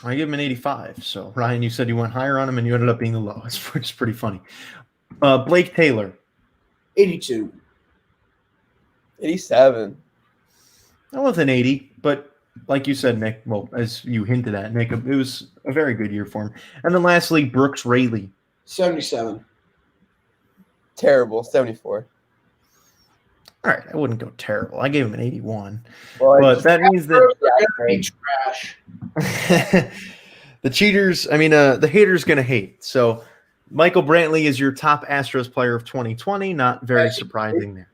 A: I gave him an 85. So, Ryan, you said you went higher on him, and you ended up being the lowest, which is pretty funny. Blake Taylor.
B: 82.
C: 87.
A: I went with an 80, but like you said, Nick, well, as you hinted at, Nick, it was a very good year for him. And then lastly, Brooks Raley.
B: 77.
C: Terrible. 74.
A: All right, I wouldn't go terrible. I gave him an 81.
C: Well,
A: but that means that
B: trash.
A: the cheaters, the haters going to hate. So Michael Brantley is your top Astros player of 2020. Not very surprising there.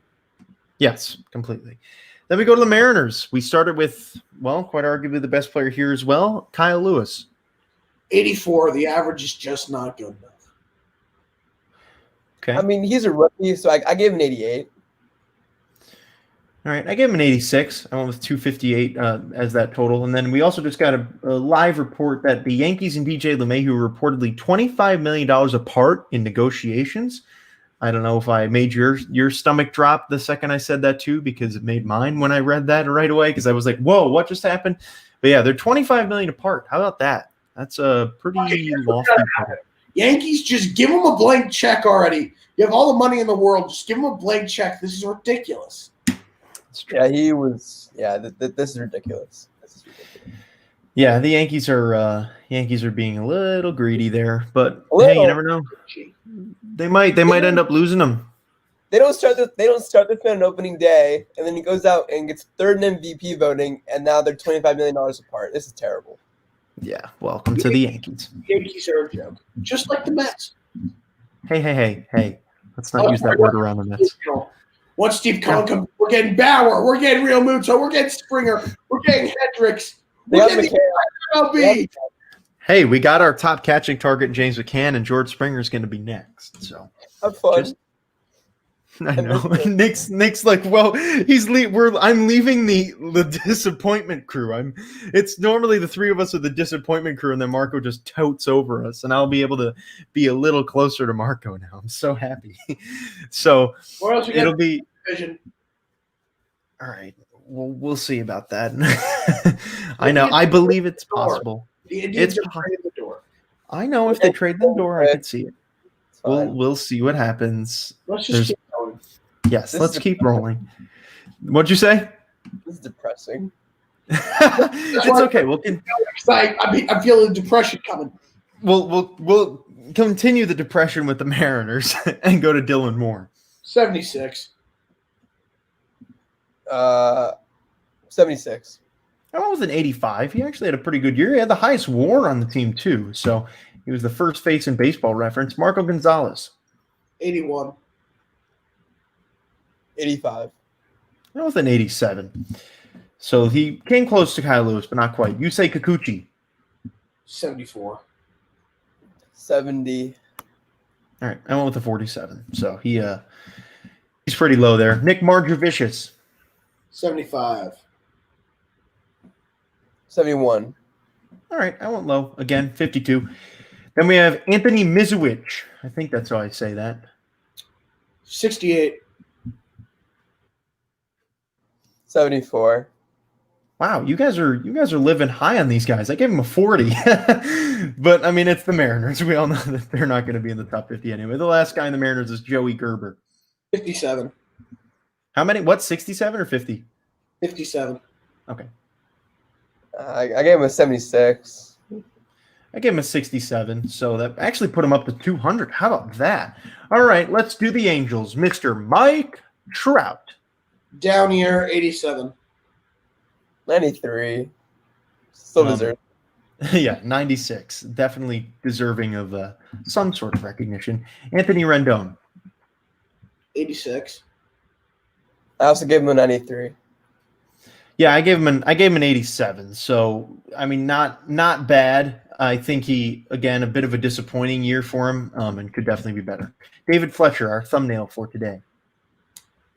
A: Yes, completely. Then we go to the Mariners. We started with, well, quite arguably the best player here as well, Kyle Lewis.
B: 84. The average is just not good enough.
A: Okay.
C: He's a rookie, so I gave him an 88.
A: All right, I gave him an 86. I went with 258 as that total. And then we also just got a live report that the Yankees and DJ LeMahieu were reportedly $25 million apart in negotiations. I don't know if I made your stomach drop the second I said that too, because it made mine when I read that right away, because I was like, whoa, what just happened? But yeah, they're $25 million apart. How about that? That's a pretty lofty total.
B: Yankees, just give them a blank check already. You have all the money in the world. Just give them a blank check. This is ridiculous.
C: Yeah, he was. Yeah, this is ridiculous.
A: Yeah, the Yankees are being a little greedy there, but hey, you never know. They might end up losing them.
C: They don't start the fan on opening day, and then he goes out and gets third in MVP voting, and now they're $25 million apart. This is terrible.
A: Yeah, welcome to the Yankees.
B: Yankees are a joke, just like the Mets.
A: Hey! Let's not use that word around the Mets.
B: Once Steve Cohen comes, we're getting Bauer, we're getting Real Muto, we're getting Springer, we're getting Hendricks, we're getting MLB.
A: Hey, we got our top catching target, James McCann, and George Springer is going to be next. So
C: have fun.
A: I know. Nick's like, well, I'm leaving the disappointment crew. It's normally the three of us are the disappointment crew, and then Marco just totes over us, and I'll be able to be a little closer to Marco now. I'm so happy. So it'll be vision. All right. We'll see about that. I know. I believe it's possible.
B: The Indians are trading the door.
A: I know if they trade the door, I could see it. We'll see what happens.
B: Let's just keep going.
A: Yes, let's keep rolling. What'd you say?
C: This is depressing.
A: It's okay.
B: I'm feeling depression coming.
A: We'll continue the depression with the Mariners and go to Dylan Moore.
B: 76.
C: 76.
A: I went with an 85. He actually had a pretty good year. He had the highest WAR on the team too, so he was the first face in Baseball Reference. Marco Gonzalez.
B: 81.
C: 85.
A: I went with an 87. So he came close to Kyle Lewis, but not quite. You say Kikuchi.
B: 74.
C: 70.
A: All right, I went with a 47. So he's pretty low there. Nick Marjavicius.
B: 75.
C: 71.
A: All right, I went low. Again, 52. Then we have Anthony Mizuich. I think that's how I say that.
B: 68.
C: 74.
A: Wow, you guys are living high on these guys. I gave them a 40. But, I mean, it's the Mariners. We all know that they're not going to be in the top 50 anyway. The last guy in the Mariners is Joey Gerber.
B: 57.
A: How many? What, 67 or 50?
B: 57.
A: Okay.
C: I gave him a 76.
A: I gave him a 67, so that actually put him up to 200. How about that? All right, let's do the Angels. Mr. Mike Trout.
B: Down here, 87.
C: 93. Still deserved.
A: Yeah, 96. Definitely deserving of some sort of recognition. Anthony Rendon.
B: 86.
C: I also gave him a 93.
A: Yeah, I gave him an 87. So I mean, not bad. I think he, again, a bit of a disappointing year for him, and could definitely be better. David Fletcher, our thumbnail for today.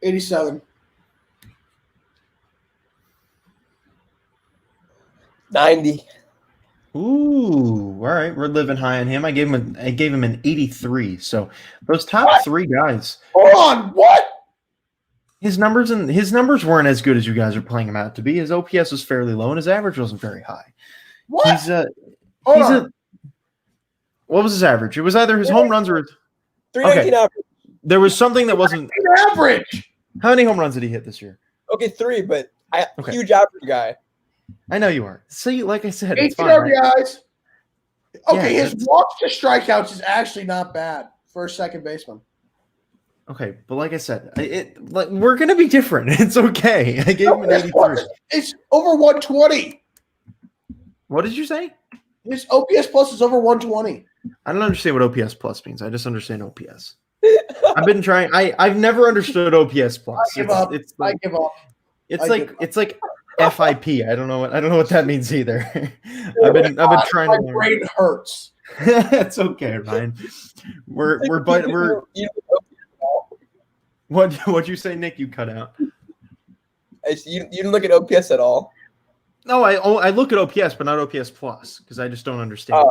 B: 87.
C: 90.
A: Ooh, all right, we're living high on him. I gave him an 83. So those top three guys.
B: Hold on, what?
A: His numbers weren't as good as you guys are playing him out to be. His OPS was fairly low, and his average wasn't very high.
B: What?
A: What was his average? It was either his home runs or his
C: 319 average.
A: There was something that wasn't
B: average.
A: How many home runs did he hit this year?
C: Okay, 3, but huge average guy.
A: I know you are. See, like I said,
B: 18
A: it's fine.
B: RBIs. Okay,
A: Yeah,
B: his walks to strikeouts is actually not bad for a second baseman.
A: Okay, but like I said, we're gonna be different. It's okay. I gave him an 83.
B: It's over 120.
A: What did you say?
B: His OPS plus is over 120.
A: I don't understand what OPS plus means. I just understand OPS. I've been trying. I've never understood OPS plus.
B: I give up. I give up.
A: It's like FIP. I don't know what that means either. I've been trying to learn.
B: My brain hurts.
A: It's okay, Ryan. What'd you say, Nick? You cut out.
C: You didn't look at OPS at all.
A: No, I look at OPS, but not OPS plus because I just don't understand.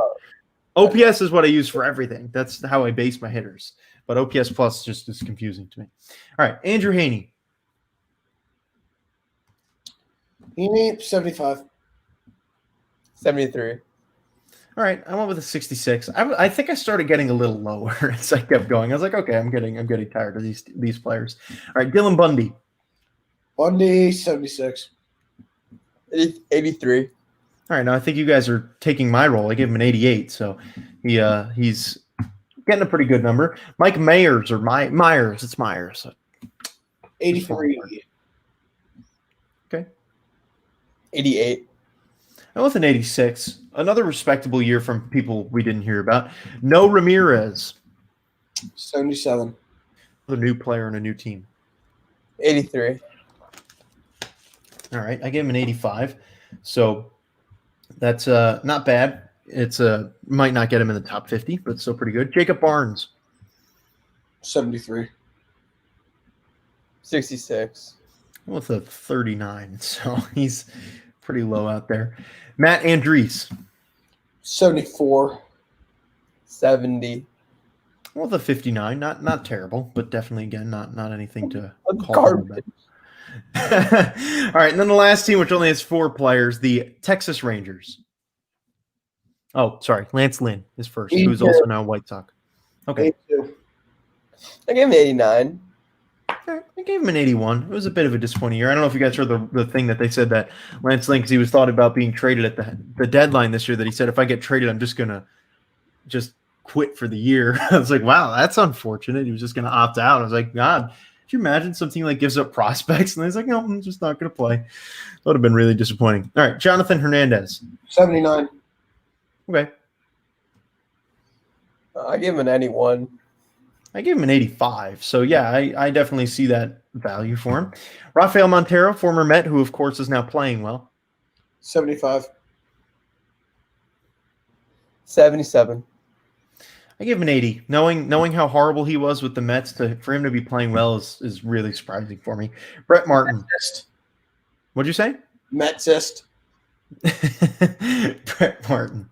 A: OPS is what I use for everything. That's how I base my hitters. But OPS plus just is confusing to me. All right, Andrew Haney.
B: Haney, 75.
C: 73.
A: All right, I went with a 66. I think I started getting a little lower as I kept going. I was like, okay, I'm getting tired of these players. All right, Dylan Bundy.
B: Bundy, 76.
C: 83.
A: All right, now I think you guys are taking my role. I gave him an 88, so he's getting a pretty good number. Mike Myers or Myers. It's Myers.
B: 83.
A: Okay.
C: 88.
A: I went with an 86. Another respectable year from people we didn't hear about. No Ramirez.
B: 77.
A: A new player and a new team.
C: 83.
A: All right, I gave him an 85. So that's not bad. It's might not get him in the top 50, but still pretty good. Jacob Barnes.
B: 73.
C: 66.
A: With a 39, so he's pretty low out there. Matt Andrees.
B: 74.
C: 70.
A: With a 59, not terrible, but definitely again not anything to call
C: Garbage.
A: All right, and then the last team, which only has 4 players, the Texas Rangers. Oh, sorry, Lance Lynn is first, who's also now a White Sox. Okay.
B: 82.
C: I gave him 89.
A: I gave him an 81. It was a bit of a disappointing year. I don't know if you guys heard the thing that they said that Lance Lynn, because he was thought about being traded at the deadline this year, that he said, if I get traded, I'm just going to quit for the year. I was like, wow, that's unfortunate. He was just going to opt out. I was like, God, could you imagine something like gives up prospects? And he's like, no, I'm just not going to play. That would have been really disappointing. All right, Jonathan Hernandez.
B: 79.
A: Okay.
C: I gave him an 91.
A: I gave him an 85. So, yeah, I definitely see that value for him. Rafael Montero, former Met, who, of course, is now playing well.
B: 75.
C: 77.
A: I give him an 80. Knowing how horrible he was with the Mets, for him to be playing well is really surprising for me. Brett Martin.
B: Metsist.
A: What'd you say?
B: Metsist.
A: Brett Martin.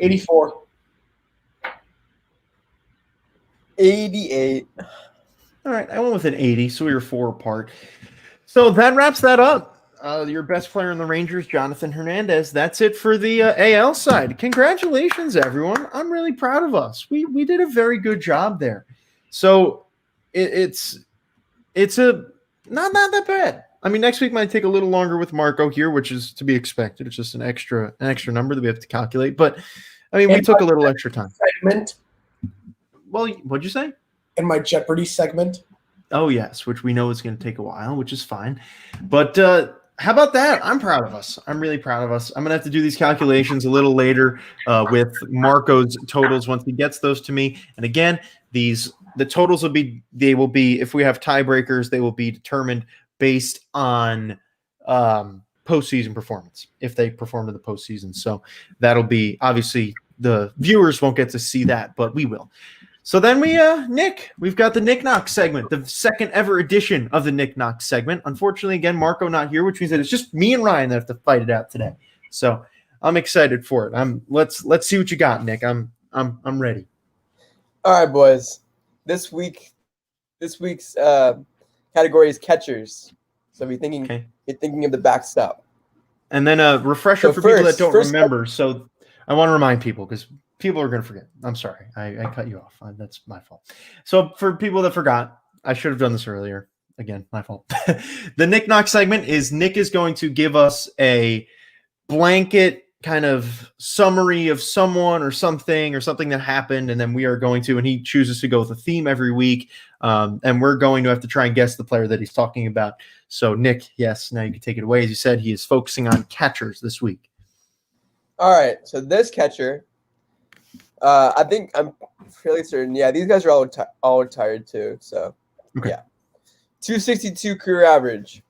B: 84.
C: 88.
A: All right, I went with an 80, so we were 4 apart. So that wraps that up. Your best player in the Rangers, Jonathan Hernandez. That's it for the AL side. Congratulations, everyone. I'm really proud of us. We did a very good job there. So it's a not that bad. I mean, next week might take a little longer with Marco here, which is to be expected. It's just an extra number that we have to calculate. But I mean, we took a little extra time.
B: Segment.
A: Well, what'd you say?
B: In my Jeopardy segment.
A: Oh, yes, which we know is going to take a while, which is fine. But how about that? I'm proud of us. I'm really proud of us. I'm going to have to do these calculations a little later with Marco's totals once he gets those to me. And again, the totals will be, if we have tiebreakers, they will be determined based on postseason performance, if they perform to the postseason. So that'll be, obviously, the viewers won't get to see that, but we will. So then we've got the Nik Knock segment, the second ever edition of the Nik Knock segment. Unfortunately, again, Marco not here, which means that it's just me and Ryan that have to fight it out today. So I'm excited for it. Let's see what you got, Nick. I'm ready.
C: All right, boys. This week's category is catchers. So you're thinking of the backstop.
A: And then a refresher for people that don't remember. So I want to remind people because people are going to forget. I'm sorry. I cut you off. That's my fault. So for people that forgot, I should have done this earlier. Again, my fault. The Nik Knock segment is Nick is going to give us a blanket kind of summary of someone or something that happened. And then we are going to, and he chooses to go with a theme every week. And we're going to have to try and guess the player that he's talking about. So Nick, yes, now you can take it away. As you said, he is focusing on catchers this week.
C: All right. So this catcher, I think I'm fairly certain. Yeah, these guys are all retired too. So, yeah. 262 career average,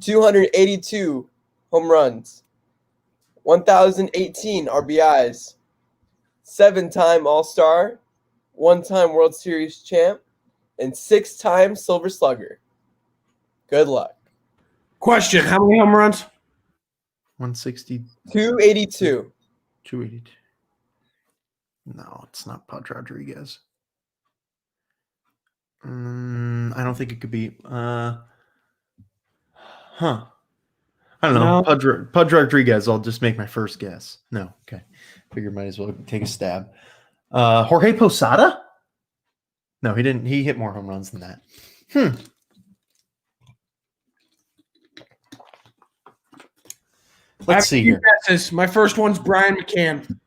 C: 282 home runs, 1,018 RBIs, 7-time All-Star, 1-time World Series champ, and 6-time Silver Slugger. Good luck.
B: Question: how many home runs?
A: 160.
C: 282.
A: 282. No, it's not Pudge Rodriguez. I don't think it could be. I don't know.
B: No.
A: Pudge Rodriguez. I'll just make my first guess. No. Okay. Figure might as well take a stab. Jorge Posada? No, he didn't. He hit more home runs than that. Let's see here.
B: Guesses. My first one's Brian McCann.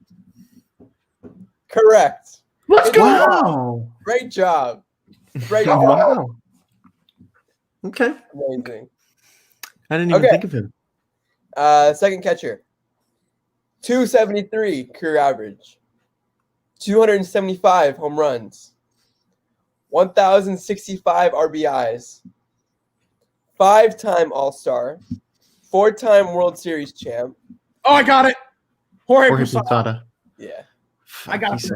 C: Correct.
B: Let's go.
A: Wow.
C: Great job. Great job.
A: Wow. Okay.
C: Amazing.
A: I didn't even think of him.
C: Second catcher. 273 career average. 275 home runs. 1,065 RBIs. 5-time All-Star. 4-time World Series champ.
B: Oh, I got it. Jorge
A: Posada.
B: Posada.
C: Yeah.
B: I got it.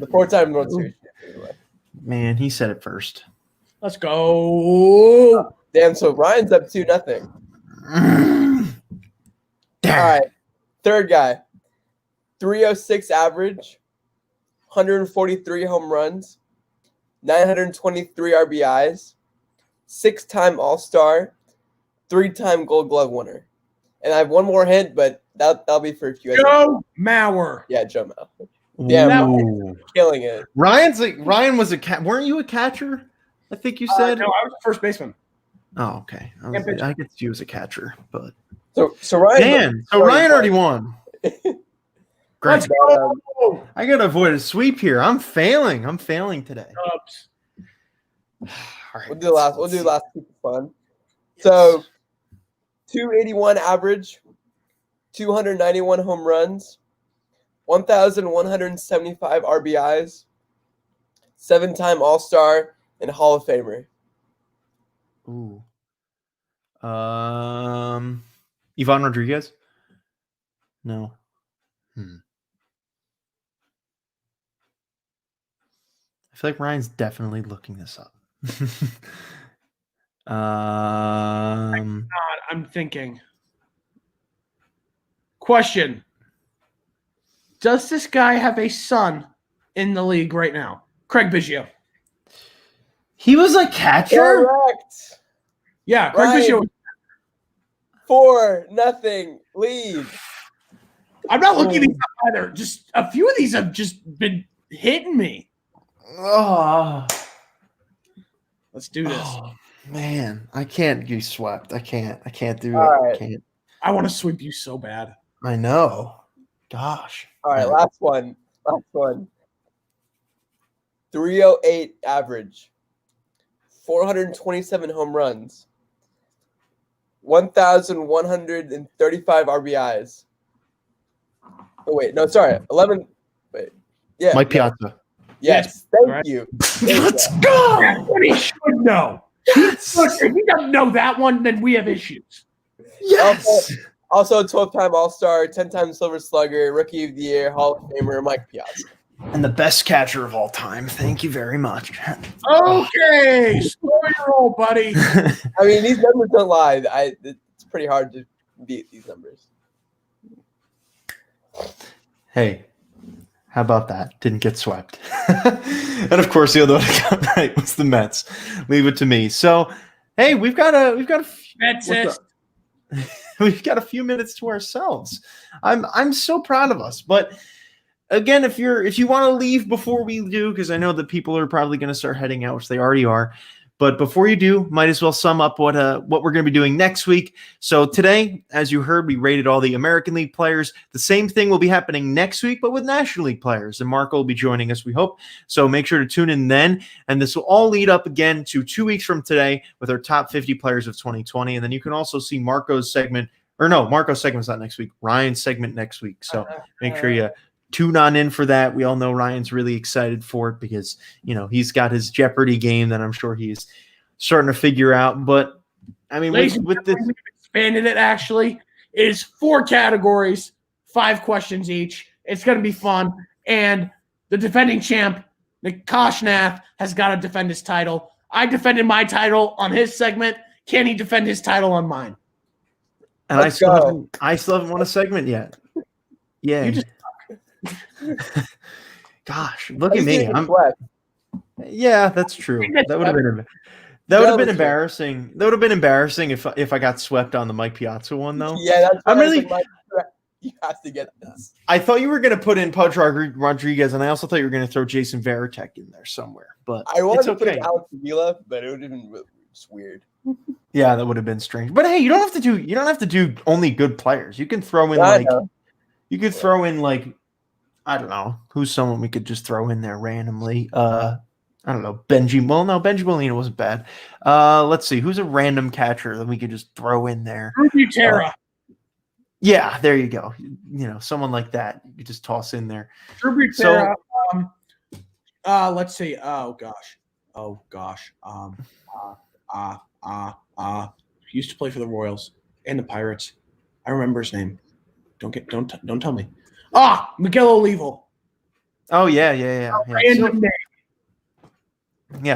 C: The 4-time World Series champ. Anyway.
A: Man, he said it first.
B: Let's go.
C: Damn, so Ryan's up 2-0. All right. Third guy. 306 average. 143 home runs. 923 RBIs. 6-time All-Star. 3-time Gold Glove winner. And I have one more hint, but that'll be for a few.
B: Joe Mauer.
C: Yeah, Joe Mauer. Damn, killing it.
A: Ryan was a cat. Weren't you a catcher? I think you said.
B: No, I was first baseman.
A: Oh, okay. I guess you was a catcher, but
C: so Ryan.
A: Man, so Ryan already won. Great.
B: Let's go.
A: I gotta avoid a sweep here. I'm failing today.
B: Oops.
C: All right, we'll do the last keep it fun. So 281 average, 291 home runs, 1,175 RBIs, 7-time All-Star, and Hall of Famer.
A: Ooh. Ivan Rodriguez? No. I feel like Ryan's definitely looking this up.
B: I'm thinking. Question. Does this guy have a son in the league right now? Craig Biggio.
A: He was a catcher?
C: Correct.
B: Yeah, Craig Biggio.
C: 4-0 lead.
B: I'm not looking these up either. Just a few of these have just been hitting me.
A: Oh.
B: Let's do this.
A: Oh, man, I can't be swept. I can't do
C: All
A: it.
C: right.
A: I can't.
B: I want to sweep you so bad.
A: I know. Gosh.
C: All right, last one. 308 average. 427 home runs. 1,135 RBIs. Oh, wait. No, sorry. 11. Wait. Yeah.
A: Mike Piazza.
C: Yes. Thank you.
A: Let's go.
B: That's what he should know.
A: Yes.
B: If he doesn't know that one, then we have issues.
A: Yes.
C: Also 12-time All-Star, 10-time Silver Slugger, Rookie of the Year, Hall of Famer, Mike Piazza.
A: And the best catcher of all time. Thank you very much.
B: Okay. Slow your roll, buddy.
C: I mean, these numbers don't lie. It's pretty hard to beat these numbers.
A: Hey, how about that? Didn't get swept. And of course, the other one I got right was the Mets. Leave it to me. So, hey, we've got a we've got a few minutes to ourselves. I'm so proud of us. But again, if you want to leave before we do, because I know that people are probably going to start heading out, which they already are. But before you do, might as well sum up what we're going to be doing next week. So today, as you heard, we rated all the American League players. The same thing will be happening next week, but with National League players. And Marco will be joining us, we hope. So make sure to tune in then. And this will all lead up again to 2 weeks from today with our top 50 players of 2020. And then you can also see Marco's segment. Or no, Marco's segment's not next week. Ryan's segment next week. So make sure you tune on in for that. We all know Ryan's really excited for it because, he's got his Jeopardy game that I'm sure he's starting to figure out. But, I mean, with this,
B: we've expanded it, actually. It is 4 categories, 5 questions each. It's going to be fun. And the defending champ, Nik Nath, has got to defend his title. I defended my title on his segment. Can he defend his title on mine?
A: And I still haven't won a segment yet. Yeah.
B: You just
A: Gosh, look at me. Yeah, that's true.
B: think that's
A: That would have been embarrassing. That would have been embarrassing if I got swept on the Mike Piazza one, though.
C: Yeah, that's
A: I'm really.
C: You have to get this.
A: I thought you were going to put in Pudge Rodriguez, and I also thought you were going to throw Jason Varitek in there somewhere. But
C: I wanted to put
A: okay.
C: Alex Avila, but it would have been just weird.
A: Yeah, that would have been strange. But hey, you don't have to do only good players. You can throw in I don't know, who's someone we could just throw in there randomly. I don't know, Benji. Well, no, Benji Molina wasn't bad. Let's see, who's a random catcher that we could just throw in there?
B: Terra.
A: Yeah, there you go. Someone like that you could just toss in there.
B: Terra. Let's see. Oh gosh. He used to play for the Royals and the Pirates. I remember his name. Don't tell me. Miguel Olivo.
A: Oh yeah.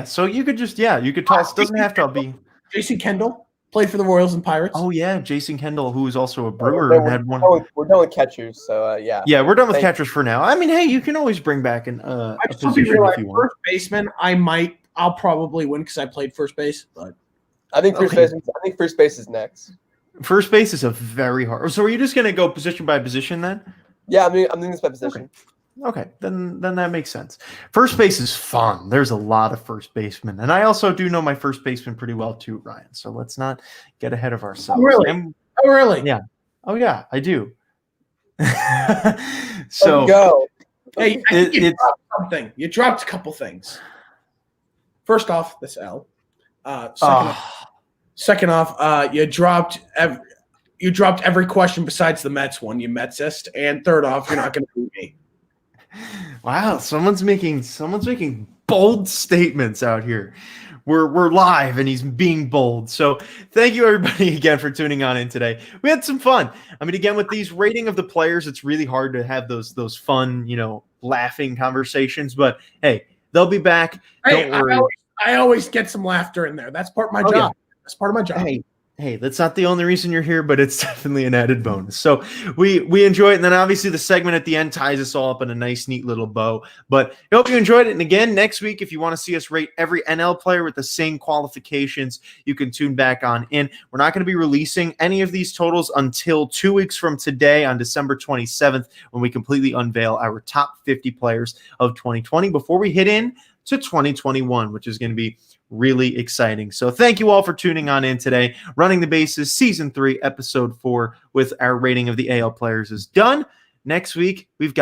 A: So you could just you could toss. Doesn't have to be
B: Jason Kendall played for the Royals and Pirates.
A: Oh yeah, Jason Kendall, who is also a Brewer and had one.
C: We're done with catchers, so yeah.
A: Yeah, we're done with catchers for now. I mean, hey, you can always bring back a position if you want.
B: First baseman, I'll probably win because I played first base, but
C: I think first base is next.
A: First base is a very hard. So are you just going to go position by position then?
C: Yeah, I'm doing this by position.
A: Okay, then that makes sense. First base is fun. There's a lot of first basemen, and I also do know my first baseman pretty well too, Ryan. So let's not get ahead of ourselves.
B: Oh, really?
A: Yeah. Oh, yeah, I do. So
C: go.
B: Hey, you dropped something. You dropped a couple things. First off, this L. Second off, you dropped every question besides the Mets one, you Metsist. And third off, you're not going to beat me.
A: Wow, someone's making bold statements out here. We're live and he's being bold. So thank you everybody again for tuning on in today. We had some fun. I mean, again, with these rating of the players, it's really hard to have those fun, laughing conversations. But hey, they'll be back. Don't worry.
B: I always get some laughter in there. That's part of my job. Yeah. That's part of my job.
A: Hey, that's not the only reason you're here, but it's definitely an added bonus. So we enjoy it. And then obviously the segment at the end ties us all up in a nice, neat little bow. But I hope you enjoyed it. And again, next week, if you want to see us rate every NL player with the same qualifications, you can tune back on in. We're not going to be releasing any of these totals until 2 weeks from today on December 27th, when we completely unveil our top 50 players of 2020 before we hit in to 2021, which is going to be really exciting. So thank you all for tuning on in today. Running the Bases Season 3, Episode 4 with our rating of the AL players is done. Next week, we've got